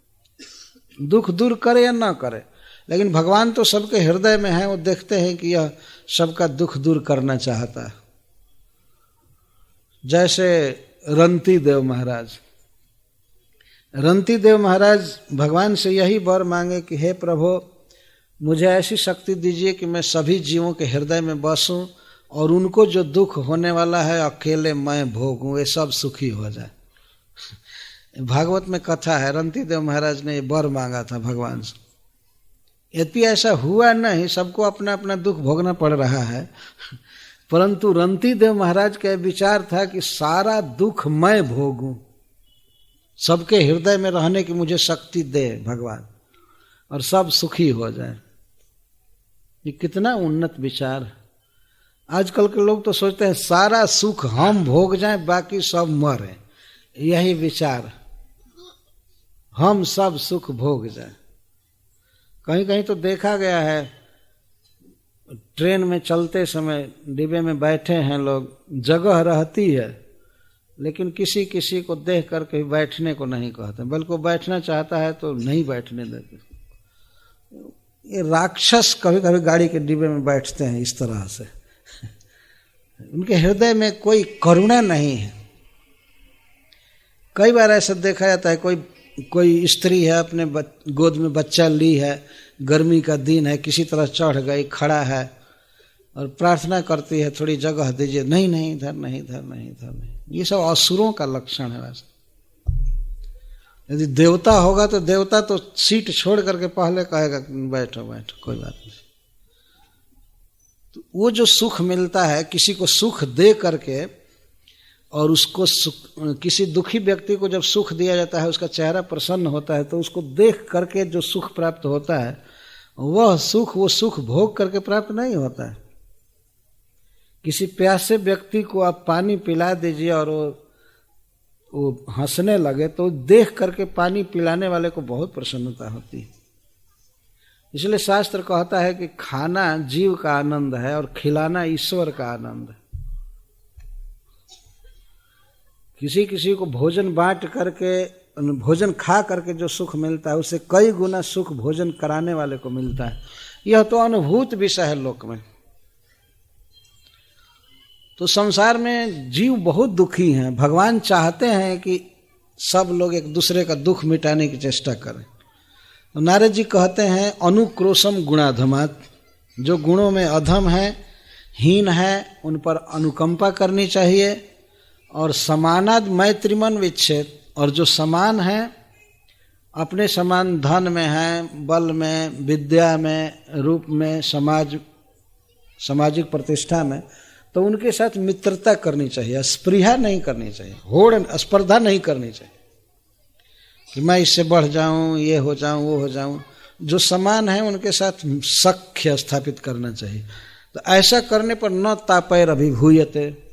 दुख दूर करे या ना करे, लेकिन भगवान तो सबके हृदय में है, वो देखते हैं कि यह सबका दुख दूर करना चाहता है। जैसे रंती देव महाराज, रंती देव महाराज भगवान से यही वर मांगे कि हे प्रभु, मुझे ऐसी शक्ति दीजिए कि मैं सभी जीवों के हृदय में बसूं और उनको जो दुख होने वाला है अकेले मैं भोगूं, वे सब सुखी हो जाए। भागवत में कथा है, रंती देव महाराज ने ये वर मांगा था भगवान से। यद्यपि ऐसा हुआ नहीं, सबको अपना अपना दुख भोगना पड़ रहा है, परंतु रंती देव महाराज का विचार था कि सारा दुख मैं भोगूं, सबके हृदय में रहने की मुझे शक्ति दे भगवान, और सब सुखी हो जाए। ये कितना उन्नत विचार है। आजकल के लोग तो सोचते हैं सारा सुख हम भोग जाएं, बाकी सब मरें। यही विचार, हम सब सुख भोग जाएं। कहीं कहीं तो देखा गया है, ट्रेन में चलते समय डिब्बे में बैठे हैं लोग, जगह रहती है लेकिन किसी किसी को देख करके बैठने को नहीं कहते, बल्कि वो बैठना चाहता है तो नहीं बैठने देते। ये राक्षस कभी कभी गाड़ी के डिब्बे में बैठते हैं इस तरह से। उनके हृदय में कोई करुणा नहीं है। कई बार ऐसा देखा जाता है, कोई स्त्री है, अपने गोद में बच्चा ली है, गर्मी का दिन है, किसी तरह चढ़ गई, खड़ा है और प्रार्थना करती है थोड़ी जगह दीजिए, नहीं नहीं इधर नहीं, इधर नहीं, इधर नहीं। ये सब असुरों का लक्षण है। वैसे यदि देवता होगा तो देवता तो सीट छोड़ करके पहले कहेगा बैठो बैठो, कोई बात नहीं। तो वो जो सुख मिलता है, किसी को सुख दे करके, और उसको किसी दुखी व्यक्ति को जब सुख दिया जाता है, उसका चेहरा प्रसन्न होता है, तो उसको देख करके जो सुख प्राप्त होता है, वह सुख वो सुख भोग करके प्राप्त नहीं होता है। किसी प्यासे व्यक्ति को आप पानी पिला दीजिए और वो हंसने लगे, तो देख करके पानी पिलाने वाले को बहुत प्रसन्नता होती है। इसलिए शास्त्र कहता है कि खाना जीव का आनंद है और खिलाना ईश्वर का आनंद है। किसी किसी को भोजन बांट करके, भोजन खा करके जो सुख मिलता है, उससे कई गुना सुख भोजन कराने वाले को मिलता है। यह तो अनुभूत विषय है लोक में। तो संसार में जीव बहुत दुखी हैं। भगवान चाहते हैं कि सब लोग एक दूसरे का दुख मिटाने की चेष्टा करें। तो नारद जी कहते हैं अनुक्रोशम गुणाधमात, जो गुणों में अधम है, हीन है, उन पर अनुकंपा करनी चाहिए। और समानाद मैत्रिमन विच्छेद, और जो समान है, अपने समान धन में है, बल में, विद्या में, रूप में, सामाजिक प्रतिष्ठा में, तो उनके साथ मित्रता करनी चाहिए, स्पृहा नहीं करनी चाहिए, होड़ स्पर्धा नहीं करनी चाहिए कि मैं इससे बढ़ जाऊं, ये हो जाऊं, वो हो जाऊं। जो समान है उनके साथ सख्य स्थापित करना चाहिए। तो ऐसा करने पर न तापैर अभिभूयते,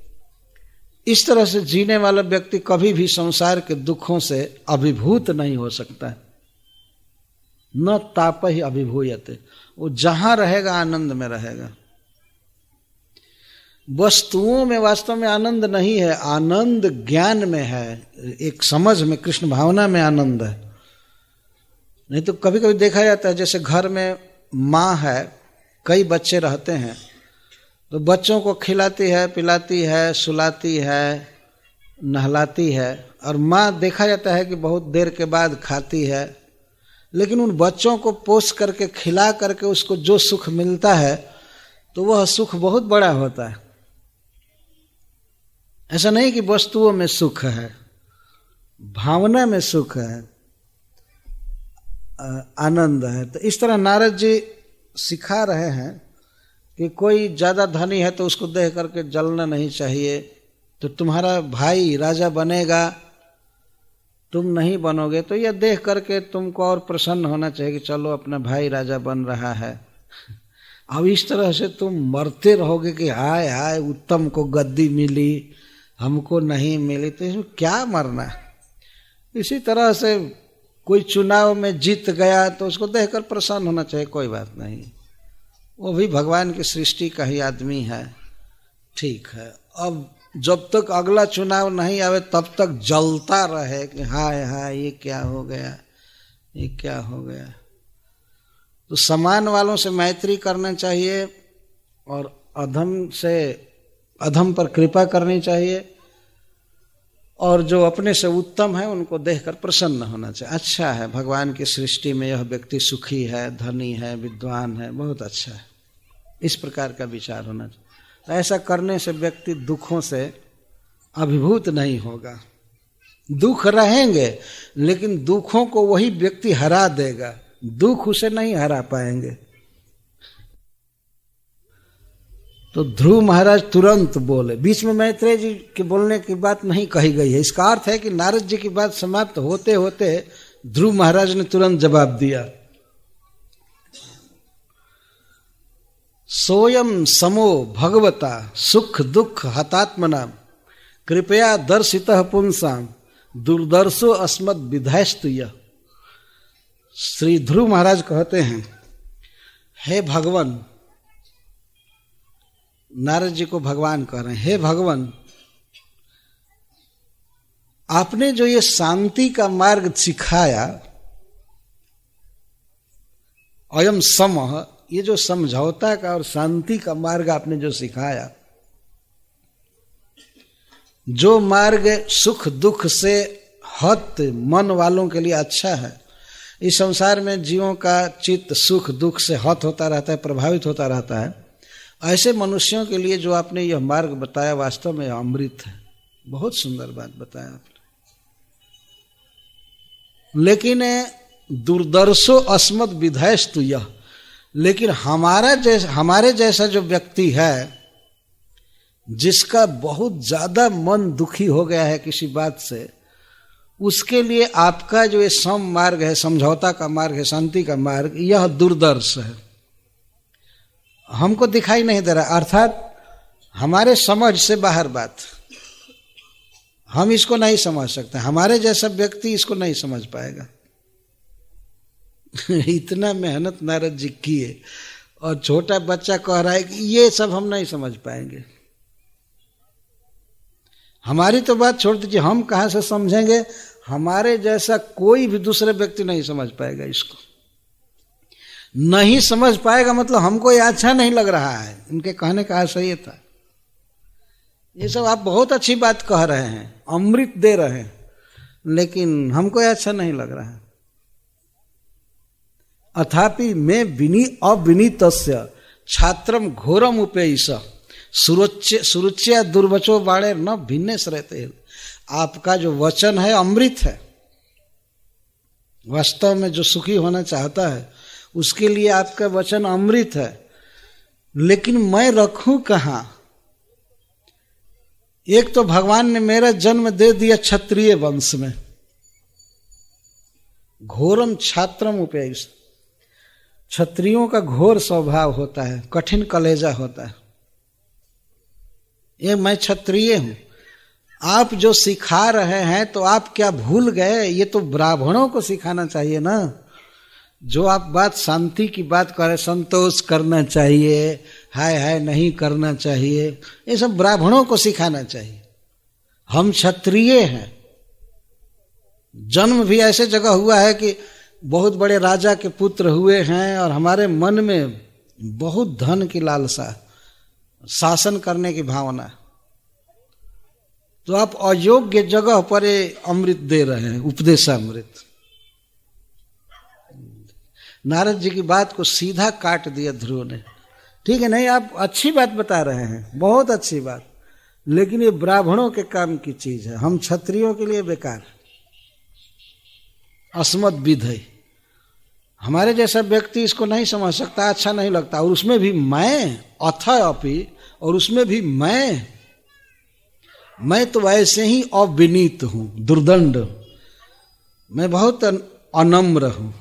इस तरह से जीने वाला व्यक्ति कभी भी संसार के दुखों से अभिभूत नहीं हो सकता है। न तापहि अभिभूयते, वो जहां रहेगा आनंद में रहेगा। वस्तुओं में वास्तव में आनंद नहीं है, आनंद ज्ञान में है, एक समझ में, कृष्ण भावना में आनंद है। नहीं तो कभी कभी देखा जाता है, जैसे घर में माँ है, कई बच्चे रहते हैं, तो बच्चों को खिलाती है, पिलाती है, सुलाती है, नहलाती है, और माँ देखा जाता है कि बहुत देर के बाद खाती है। लेकिन उन बच्चों को पोष करके, खिला करके उसको जो सुख मिलता है, तो वह सुख बहुत बड़ा होता है। ऐसा नहीं कि वस्तुओं में सुख है, भावना में सुख है, आनंद है। तो इस तरह नारद जी सिखा रहे हैं कि कोई ज़्यादा धनी है तो उसको देख करके जलना नहीं चाहिए। तो तुम्हारा भाई राजा बनेगा तुम नहीं बनोगे तो यह देख करके तुमको और प्रसन्न होना चाहिए कि चलो अपना भाई राजा बन रहा है। अब इस तरह से तुम मरते रहोगे कि हाय हाय उत्तम को गद्दी मिली हमको नहीं मिली, तो इसमें क्या मरना। इसी तरह से कोई चुनाव में जीत गया तो उसको देखकर प्रसन्न होना चाहिए, कोई बात नहीं, वो भी भगवान की सृष्टि का ही आदमी है, ठीक है। अब जब तक अगला चुनाव नहीं आवे तब तक जलता रहे कि हाय हाय ये क्या हो गया, ये क्या हो गया। तो समान वालों से मैत्री करना चाहिए और अधम से अधम पर कृपा करनी चाहिए, और जो अपने से उत्तम है उनको देखकर प्रसन्न होना चाहिए। अच्छा है, भगवान की सृष्टि में यह व्यक्ति सुखी है, धनी है, विद्वान है, बहुत अच्छा है, इस प्रकार का विचार होना चाहिए। ऐसा करने से व्यक्ति दुखों से अभिभूत नहीं होगा। दुख रहेंगे लेकिन दुखों को वही व्यक्ति हरा देगा, दुख उसे नहीं हरा पाएंगे। तो ध्रुव महाराज तुरंत बोले, बीच में मैत्रेय जी के बोलने की बात नहीं कही गई है। इसका अर्थ है कि नारद जी की बात समाप्त होते होते ध्रुव महाराज ने तुरंत जवाब दिया, सोयम समो भगवता सुख दुख हतात्मना कृपया दर्शितः पुंसाम दुर्दर्शो अस्मद विधायस्तु यः। श्री ध्रुव महाराज कहते हैं, हे भगवान, नारद जी को भगवान कह रहे हैं, हे भगवान, आपने जो ये शांति का मार्ग सिखाया, अयम समः, ये जो समझौता का और शांति का मार्ग आपने जो सिखाया, जो मार्ग सुख दुख से हत मन वालों के लिए अच्छा है। इस संसार में जीवों का चित्त सुख दुख से हत होता रहता है, प्रभावित होता रहता है। ऐसे मनुष्यों के लिए जो आपने यह मार्ग बताया वास्तव में अमृत है। बहुत सुंदर बात बताया आपने। लेकिन दुर्दर्शो अस्मद विधायस्तु यः, लेकिन हमारे जैसा जो व्यक्ति है जिसका बहुत ज्यादा मन दुखी हो गया है किसी बात से, उसके लिए आपका जो ये सम मार्ग है, समझौता का मार्ग है, शांति का मार्ग, यह दुर्दर्श है, हमको दिखाई नहीं दे रहा, अर्थात हमारे समझ से बाहर बात, हम इसको नहीं समझ सकते, हमारे जैसा व्यक्ति इसको नहीं समझ पाएगा। इतना मेहनत नारद जी किए और छोटा बच्चा कह रहा है कि ये सब हम नहीं समझ पाएंगे। हमारी तो बात छोड़ दीजिए, हम कहां से समझेंगे, हमारे जैसा कोई भी दूसरे व्यक्ति नहीं समझ पाएगा इसको। नहीं समझ पाएगा मतलब हमको ये अच्छा नहीं लग रहा है। इनके कहने का आशय ये था, ये सब आप बहुत अच्छी बात कह रहे हैं, अमृत दे रहे हैं, लेकिन हमको ये अच्छा नहीं लग रहा है। अथापि मैं अविनीतस्य छात्रम घोरम उपेयिष सुरुच्य दुर्वचो बाणे न भिन्नेस रहते। आपका जो वचन है अमृत है, वास्तव में जो सुखी होना चाहता है उसके लिए आपका वचन अमृत है, लेकिन मैं रखूं कहां। एक तो भगवान ने मेरा जन्म दे दिया क्षत्रिय वंश में, घोरम छात्रम उपेयिष, क्षत्रियों का घोर स्वभाव होता है, कठिन कलेजा होता है। ये मैं क्षत्रिय हूं, आप जो सिखा रहे हैं तो आप क्या भूल गए, ये तो ब्राह्मणों को सिखाना चाहिए ना। जो आप बात शांति की बात कर रहे, संतोष करना चाहिए, हाय हाय नहीं करना चाहिए, ये सब ब्राह्मणों को सिखाना चाहिए। हम क्षत्रिय हैं, जन्म भी ऐसे जगह हुआ है कि बहुत बड़े राजा के पुत्र हुए हैं और हमारे मन में बहुत धन की लालसा, शासन करने की भावना, तो आप अयोग्य जगह पर अमृत दे रहे हैं, उपदेशामृत। नारद जी की बात को सीधा काट दिया ध्रुव ने। ठीक है, नहीं आप अच्छी बात बता रहे हैं, बहुत अच्छी बात, लेकिन ये ब्राह्मणों के काम की चीज है, हम क्षत्रियों के लिए बेकार। अस्मद विधय, हमारे जैसा व्यक्ति इसको नहीं समझ सकता, अच्छा नहीं लगता, और उसमें भी मैं अथय अपि, और उसमें भी मैं तो ऐसे ही अविनीत हूं, दुर्दंड। मैं बहुत अनम्र हूं,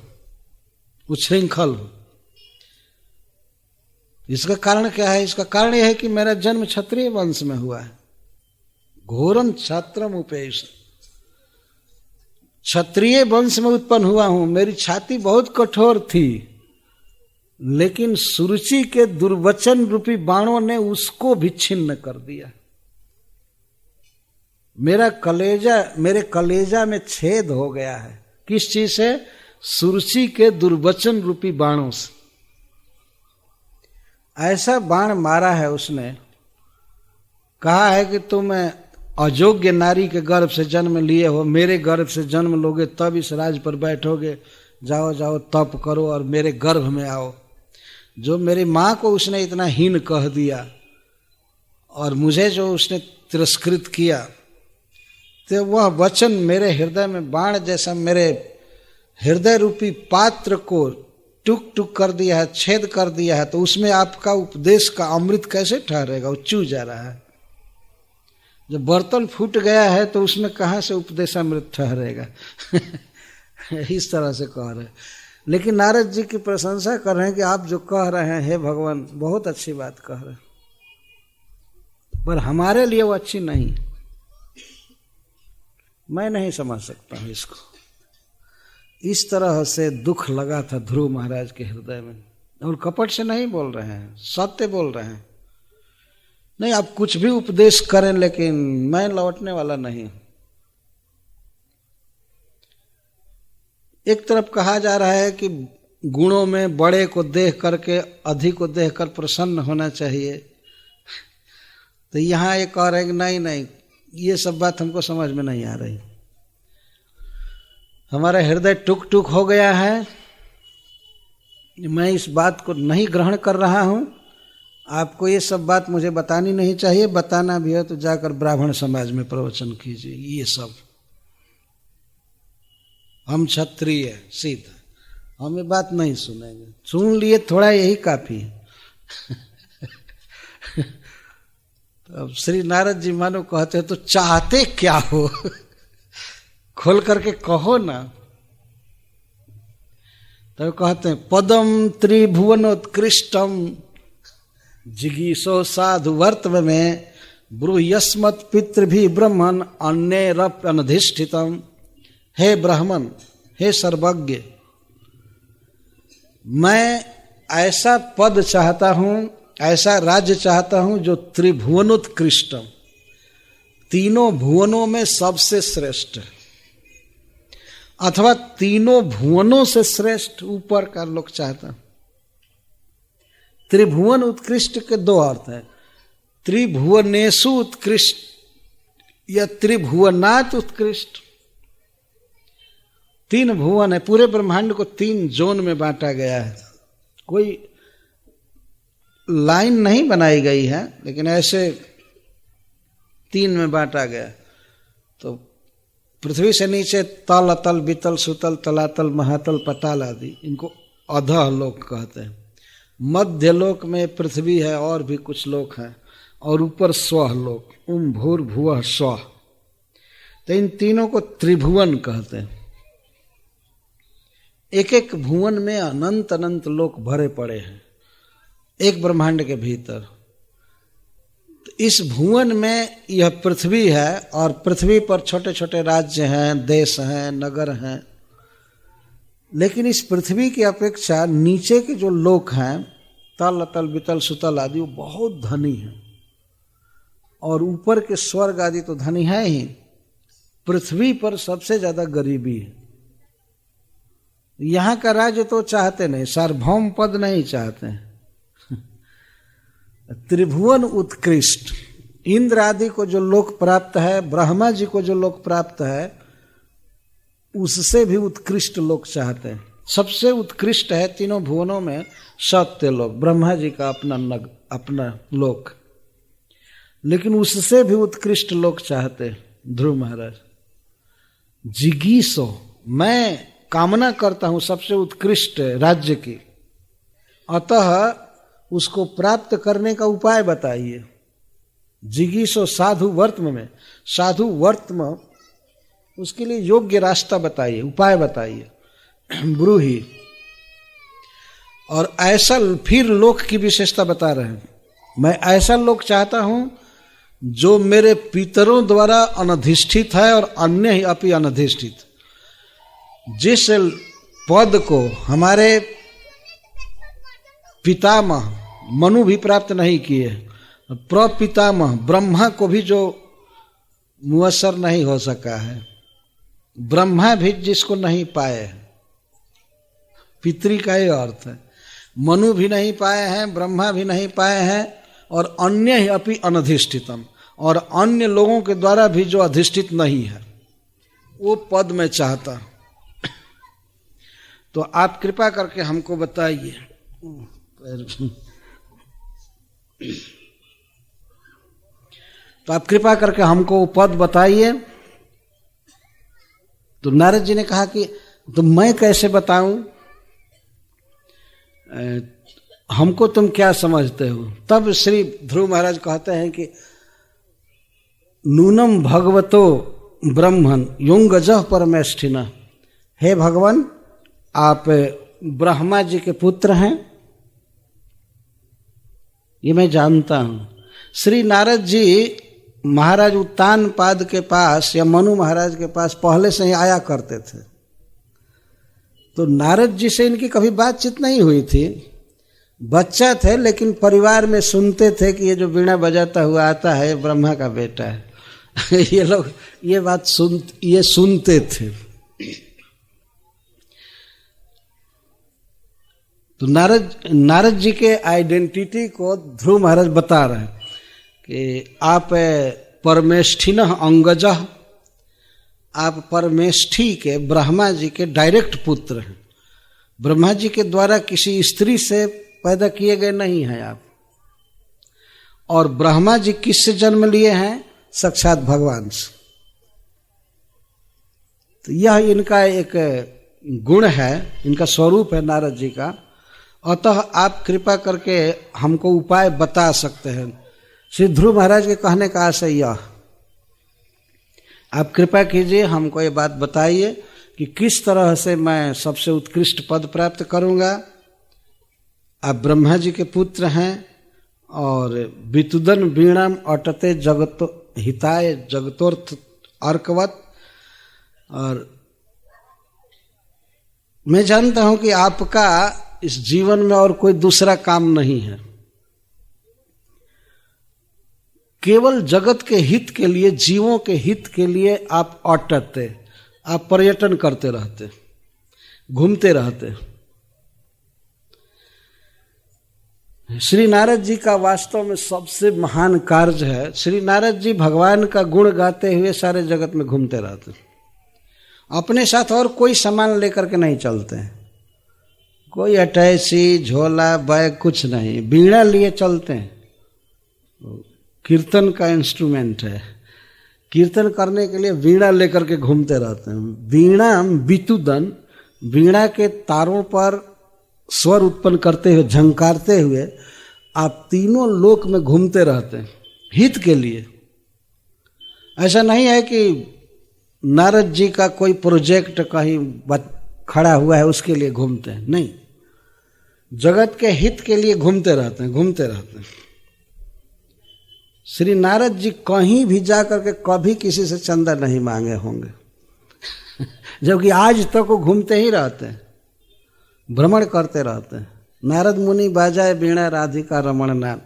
उच्छृंखल हूं। इसका कारण क्या है? इसका कारण यह है कि मेरा जन्म क्षत्रिय वंश में हुआ है। घोरम छात्रम उपेश, क्षत्रिय वंश में उत्पन्न हुआ हूं। मेरी छाती बहुत कठोर थी, लेकिन सुरुचि के दुर्वचन रूपी बाणों ने उसको भी छिन्न कर दिया। मेरे कलेजा में छेद हो गया है। किस चीज से? सुरुचि के दुर्वचन रूपी बाणों से। ऐसा बाण मारा है उसने, कहा है कि तुम अयोग्य नारी के गर्भ से जन्म लिए हो, मेरे गर्भ से जन्म लोगे तब इस राज पर बैठोगे। जाओ जाओ तप करो और मेरे गर्भ में आओ। जो मेरी माँ को उसने इतना हीन कह दिया और मुझे जो उसने तिरस्कृत किया, तो वह वचन मेरे हृदय में बाण जैसा मेरे हृदय रूपी पात्र को टुक टुक कर दिया है, छेद कर दिया है। तो उसमें आपका उपदेश का अमृत कैसे ठहरेगा? वो चू जा रहा है। जब बर्तन फूट गया है तो उसमें कहाँ से उपदेशामृत ठहरेगा? इस तरह से कह रहे हैं। लेकिन नारद जी की प्रशंसा कर रहे हैं कि आप जो कह रहे हैं, हे भगवान, बहुत अच्छी बात कह रहे हैं, पर हमारे लिए वो अच्छी नहीं। मैं नहीं समझ सकता हूं इसको। इस तरह से दुख लगा था ध्रुव महाराज के हृदय में। और कपट से नहीं बोल रहे हैं, सत्य बोल रहे हैं। नहीं, आप कुछ भी उपदेश करें, लेकिन मैं लौटने वाला नहीं। एक तरफ कहा जा रहा है कि गुणों में बड़े को देख करके अधिक को देखकर प्रसन्न होना चाहिए, तो यहां एक कह रहे हैं कि नहीं नहीं, ये सब बात हमको समझ में नहीं आ रही। हमारा हृदय टुक टुक हो गया है, मैं इस बात को नहीं ग्रहण कर रहा हूं। आपको ये सब बात मुझे बतानी नहीं चाहिए, बताना भी है तो जाकर ब्राह्मण समाज में प्रवचन कीजिए। ये सब हम क्षत्रिय सीधा, हम ये बात नहीं सुनेंगे। सुन लिए थोड़ा, यही काफी है। तो अब श्री नारद जी मानो कहते हैं तो चाहते क्या हो? खोल करके कहो ना। तो कहते हैं पदम त्रिभुवनोत्कृष्टम जिगीषो साधु वर्तम में ब्रूह्यस्मत् पितृभि ब्रह्मन् अन्यैरप्यनधिष्ठितम्। हे ब्राह्मण, हे सर्वज्ञ, मैं ऐसा पद चाहता हूं, ऐसा राज्य चाहता हूं जो त्रिभुवनोत्कृष्टम, तीनों भुवनों में सबसे श्रेष्ठ है, अथवा तीनों भुवनों से श्रेष्ठ ऊपर का लोग चाहता हूं। त्रिभुवन उत्कृष्ट के दो अर्थ हैं, त्रिभुवनेषु उत्कृष्ट या त्रिभुवनात् उत्कृष्ट। तीन भुवन है, पूरे ब्रह्मांड को तीन जोन में बांटा गया है। कोई लाइन नहीं बनाई गई है, लेकिन ऐसे तीन में बांटा गया। तो पृथ्वी से नीचे तल, अतल, वितल, सुतल, तलातल, महातल, पताल आदि, इनको अधः लोक कहते हैं। मध्य लोक में पृथ्वी है और भी कुछ लोक हैं, और ऊपर स्वह लोक, भूर्भुवः स्वः। तो इन तीनों को त्रिभुवन कहते हैं। एक एक भुवन में अनंत अनंत लोक भरे पड़े हैं एक ब्रह्मांड के भीतर। तो इस भुवन में यह पृथ्वी है, और पृथ्वी पर छोटे छोटे राज्य हैं, देश हैं, नगर हैं। लेकिन इस पृथ्वी की अपेक्षा नीचे के जो लोक हैं, तल, अतल, वितल, सुतल आदि, वो बहुत धनी हैं। और ऊपर के स्वर्ग आदि तो धनी है ही, पृथ्वी पर सबसे ज्यादा गरीबी है। यहां का राज्य तो चाहते नहीं, सार्वभौम पद नहीं चाहते हैं। त्रिभुवन उत्कृष्ट, इंद्र आदि को जो लोक प्राप्त है, ब्रह्मा जी को जो लोक प्राप्त है, उससे भी उत्कृष्ट लोक चाहते हैं। सबसे उत्कृष्ट है तीनों भुवनों में सत्य लोक, ब्रह्मा जी का अपना लोक, लेकिन उससे भी उत्कृष्ट लोक चाहते हैं ध्रुव महाराज। जिगीषो, मैं कामना करता हूं सबसे उत्कृष्ट राज्य की, अतः उसको प्राप्त करने का उपाय बताइए। जिगीषो साधु वर्तम में, साधु वर्तम उसके लिए योग्य रास्ता बताइए, उपाय बताइए। ब्रूहि। और ऐसा फिर लोक की विशेषता बता रहे हैं, मैं ऐसा लोक चाहता हूं जो मेरे पितरों द्वारा अनधिष्ठित है और अन्य ही अपि अनधिष्ठित। जिस पद को हमारे पितामह मनु भी प्राप्त नहीं किए, प्रपितामह ब्रह्मा को भी जो मुअस्सर नहीं हो सका है, ब्रह्मा भी जिसको नहीं पाए, पितरी का ही अर्थ है। मनु भी नहीं पाए हैं, ब्रह्मा भी नहीं पाए हैं, और अन्य ही अपि अनधिष्ठितम, और अन्य लोगों के द्वारा भी जो अधिष्ठित नहीं है, वो पद मैं चाहता हूं। तो आप कृपा करके हमको बताइए। तो आप कृपा करके हमको वो पद बताइए। तो नारद जी ने कहा कि तो मैं कैसे बताऊं, हमको तुम क्या समझते हो। तब श्री ध्रुव महाराज कहते हैं कि नूनम भगवतो ब्रह्मन युंगजः परमेष्ठिन। हे भगवान, आप ब्रह्मा जी के पुत्र हैं, ये मैं जानता हूं। श्री नारद जी महाराज उत्तानपाद के पास या मनु महाराज के पास पहले से ही आया करते थे। तो नारद जी से इनकी कभी बातचीत नहीं हुई थी। बच्चा थे लेकिन परिवार में सुनते थे कि ये जो वीणा बजाता हुआ आता है ब्रह्मा का बेटा है। ये लोग ये बात सुनते थे। तो नारद जी के आइडेंटिटी को ध्रुव महाराज बता रहे हैं कि आप परमेष्ठिन अंगजः, आप परमेष्ठी के ब्रह्मा जी के डायरेक्ट पुत्र हैं। ब्रह्मा जी के द्वारा किसी स्त्री से पैदा किए गए नहीं हैं आप। और ब्रह्मा जी किससे जन्म लिए हैं? साक्षात भगवान से। तो यह इनका एक गुण है, इनका स्वरूप है नारद जी का। अतः आप कृपा करके हमको उपाय बता सकते हैं। श्री ध्रुव महाराज के कहने का आशय यह, आप कृपा कीजिए हमको ये बात बताइए कि किस तरह से मैं सबसे उत्कृष्ट पद प्राप्त करूंगा। आप ब्रह्मा जी के पुत्र हैं और वितुदन वीणाम अटते जगतो हिताय जगतोर्थ अर्कवत। और मैं जानता हूं कि आपका इस जीवन में और कोई दूसरा काम नहीं है, केवल जगत के हित के लिए, जीवों के हित के लिए आप अटते, आप पर्यटन करते रहते, घूमते रहते। श्री नारद जी का वास्तव में सबसे महान कार्य है, श्री नारद जी भगवान का गुण गाते हुए सारे जगत में घूमते रहते, अपने साथ और कोई सामान लेकर के नहीं चलते हैं, कोई अटैची झोला बैग कुछ नहीं, वीणा लिए चलते हैं। कीर्तन का इंस्ट्रूमेंट है, कीर्तन करने के लिए वीणा लेकर के घूमते रहते हैं। वीणा वितुदन, वीणा के तारों पर स्वर उत्पन्न करते हुए, झंकारते हुए आप तीनों लोक में घूमते रहते हैं हित के लिए। ऐसा नहीं है कि नारद जी का कोई प्रोजेक्ट कहीं खड़ा हुआ है उसके लिए घूमते हैं, नहीं, जगत के हित के लिए घूमते रहते हैं, घूमते रहते हैं। श्री नारद जी कहीं भी जाकर के कभी किसी से चंदा नहीं मांगे होंगे, जबकि आज तक वो घूमते ही रहते हैं, भ्रमण करते रहते हैं। नारद मुनि बाजाए वीणा राधिका रमण नाम,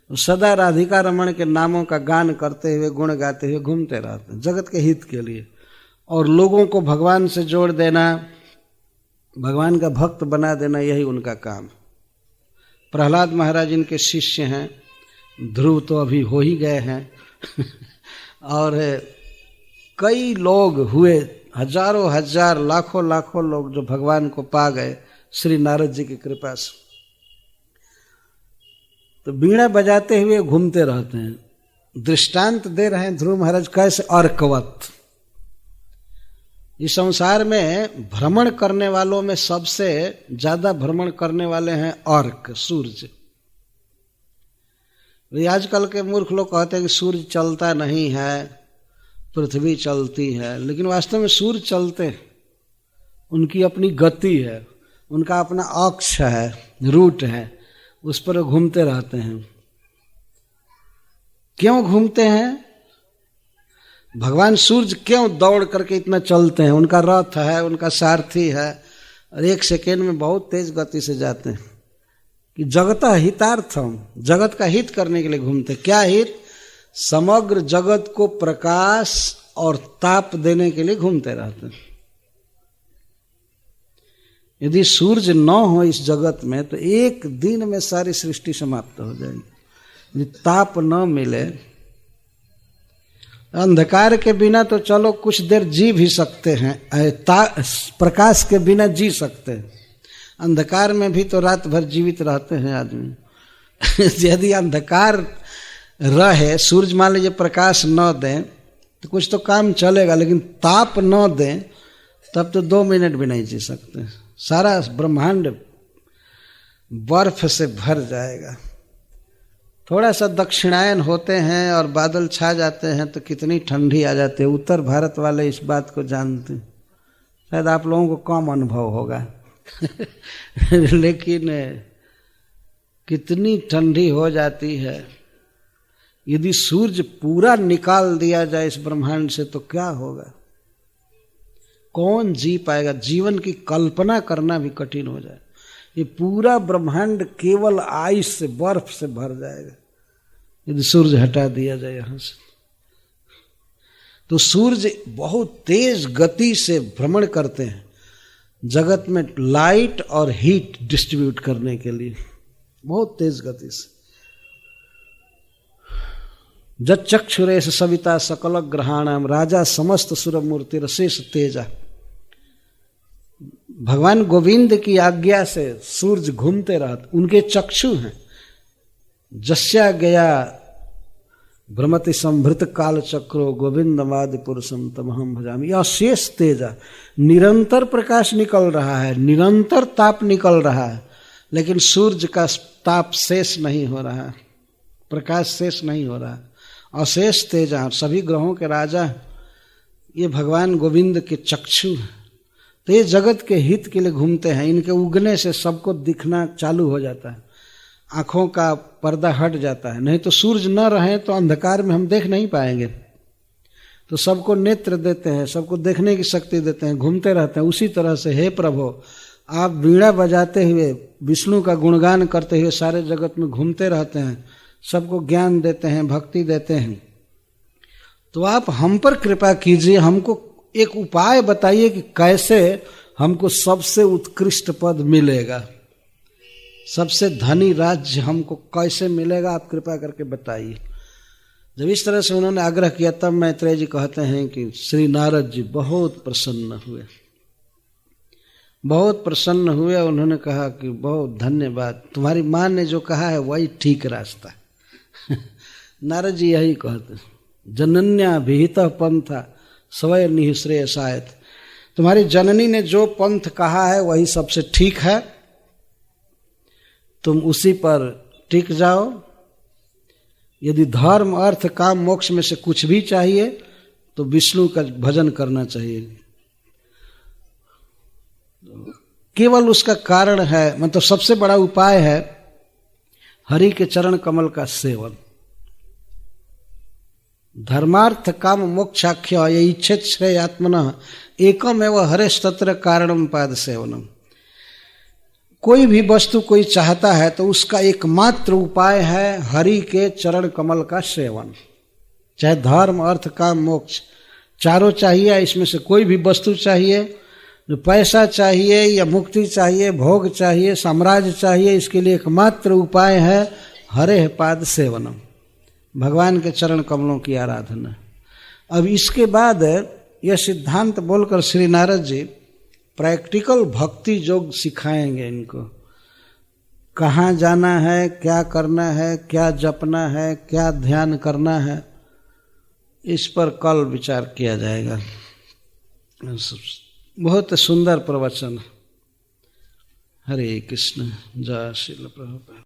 सदा राधिका रमण के नामों का गान करते हुए, गुण गाते हुए घूमते रहते हैं जगत के हित के लिए। और लोगों को भगवान से जोड़ देना, भगवान का भक्त बना देना, यही उनका काम। प्रहलाद महाराज इनके शिष्य हैं, ध्रुव तो अभी हो ही गए हैं और कई लोग हुए, हजारों हजार लाखों लाखों लोग जो भगवान को पा गए श्री नारद जी की कृपा से। तो वीणा बजाते हुए घूमते रहते हैं। दृष्टांत दे रहे हैं ध्रुव महाराज कैसे, अर्कवत। इस संसार में भ्रमण करने वालों में सबसे ज्यादा भ्रमण करने वाले हैं अर्क, सूर्य। आजकल के मूर्ख लोग कहते हैं कि सूर्य चलता नहीं है, पृथ्वी चलती है, लेकिन वास्तव में सूर्य चलते हैं, उनकी अपनी गति है, उनका अपना अक्ष है, रूट है, उस पर घूमते रहते हैं। क्यों घूमते हैं? भगवान सूर्य क्यों दौड़ करके इतना चलते हैं? उनका रथ है, उनका सारथी है, और 1 सेकेंड में बहुत तेज गति से जाते हैं कि जगता हितार्थम, जगत का हित करने के लिए घूमते। क्या हित? समग्र जगत को प्रकाश और ताप देने के लिए घूमते रहते हैं। यदि सूर्य न हो इस जगत में तो एक दिन में सारी सृष्टि समाप्त हो जाएगी। यदि ताप न मिले, अंधकार के बिना तो चलो कुछ देर जी भी सकते हैं, प्रकाश के बिना जी सकते हैं, अंधकार में भी तो रात भर जीवित रहते हैं आदमी। यदि अंधकार रहे, सूर्य मान लीजिए प्रकाश न दें तो कुछ तो काम चलेगा, लेकिन ताप न दें तब तो 2 मिनट भी नहीं जी सकते। सारा ब्रह्मांड बर्फ से भर जाएगा। थोड़ा सा दक्षिणायन होते हैं और बादल छा जाते हैं तो कितनी ठंडी आ जाती है। उत्तर भारत वाले इस बात को जानते हैं, शायद आप लोगों को कम अनुभव होगा। लेकिन कितनी ठंडी हो जाती है। यदि सूर्य पूरा निकाल दिया जाए इस ब्रह्मांड से तो क्या होगा? कौन जी पाएगा? जीवन की कल्पना करना भी कठिन हो जाए। ये पूरा ब्रह्मांड केवल आइस से, बर्फ से भर जाएगा यदि सूर्य हटा दिया जाए यहां से। तो सूर्य बहुत तेज गति से भ्रमण करते हैं जगत में लाइट और हीट डिस्ट्रीब्यूट करने के लिए, बहुत तेज गति से। जच्चक्षुरेश सविता सकल ग्रहाणाम राजा समस्त सुरमूर्ति रसेश तेजा। भगवान गोविंद की आज्ञा से सूर्य घूमते रहते, उनके चक्षु हैं। जस्या गया भ्रमति संभृत काल चक्रो गोविंदमादि पुरुषम तमहम भजामि। यह शेष तेजा, निरंतर प्रकाश निकल रहा है, निरंतर ताप निकल रहा है, लेकिन सूर्य का ताप शेष नहीं हो रहा है, प्रकाश शेष नहीं हो रहा है। अशेष तेजा, सभी ग्रहों के राजा ये भगवान गोविंद के चक्षु हैं। तो ये जगत के हित के लिए घूमते हैं। इनके उगने से सबको दिखना चालू हो जाता है, आंखों का पर्दा हट जाता है। नहीं तो सूर्य न रहे तो अंधकार में हम देख नहीं पाएंगे। तो सबको नेत्र देते हैं, सबको देखने की शक्ति देते हैं, घूमते रहते हैं। उसी तरह से हे प्रभु, आप वीणा बजाते हुए विष्णु का गुणगान करते हुए सारे जगत में घूमते रहते हैं, सबको ज्ञान देते हैं, भक्ति देते हैं। तो आप हम पर कृपा कीजिए, हमको एक उपाय बताइए कि कैसे हमको सबसे उत्कृष्ट पद मिलेगा, सबसे धनी राज्य हमको कैसे मिलेगा, आप कृपा करके बताइए। जब इस तरह से उन्होंने आग्रह किया तब मैत्रेय जी कहते हैं कि श्री नारद जी बहुत प्रसन्न हुए, बहुत प्रसन्न हुए। उन्होंने कहा कि बहुत धन्यवाद, तुम्हारी माँ ने जो कहा है वही ठीक रास्ता। नारद जी यही कहते, जनन्या विहित पंथा स्वयं निःश्रेयसायत। तुम्हारी जननी ने जो पंथ कहा है वही सबसे ठीक है, तुम उसी पर टिक जाओ। यदि धर्म अर्थ काम मोक्ष में से कुछ भी चाहिए तो विष्णु का भजन करना चाहिए। केवल उसका कारण है, मतलब सबसे बड़ा उपाय है हरि के चरण कमल का सेवन। धर्मार्थ काम मोक्षाख्य ये इच्छेत श्रेय आत्मनः एकम एवं हरेश तत्र कारणम पाद सेवनम। कोई भी वस्तु कोई चाहता है तो उसका एकमात्र उपाय है हरि के चरण कमल का सेवन। चाहे धर्म अर्थ काम मोक्ष चारों चाहिए, इसमें से कोई भी वस्तु चाहिए, जो पैसा चाहिए या मुक्ति चाहिए, भोग चाहिए, साम्राज्य चाहिए, इसके लिए एकमात्र उपाय है हरे पाद सेवनम, भगवान के चरण कमलों की आराधना। अब इसके बाद यह सिद्धांत बोलकर श्री नारद जी प्रैक्टिकल भक्ति योग सिखाएंगे इनको। कहाँ जाना है, क्या करना है, क्या जपना है, क्या ध्यान करना है, इस पर कल विचार किया जाएगा। बहुत सुंदर प्रवचन। हरे कृष्ण। जय श्रील प्रभुपाद।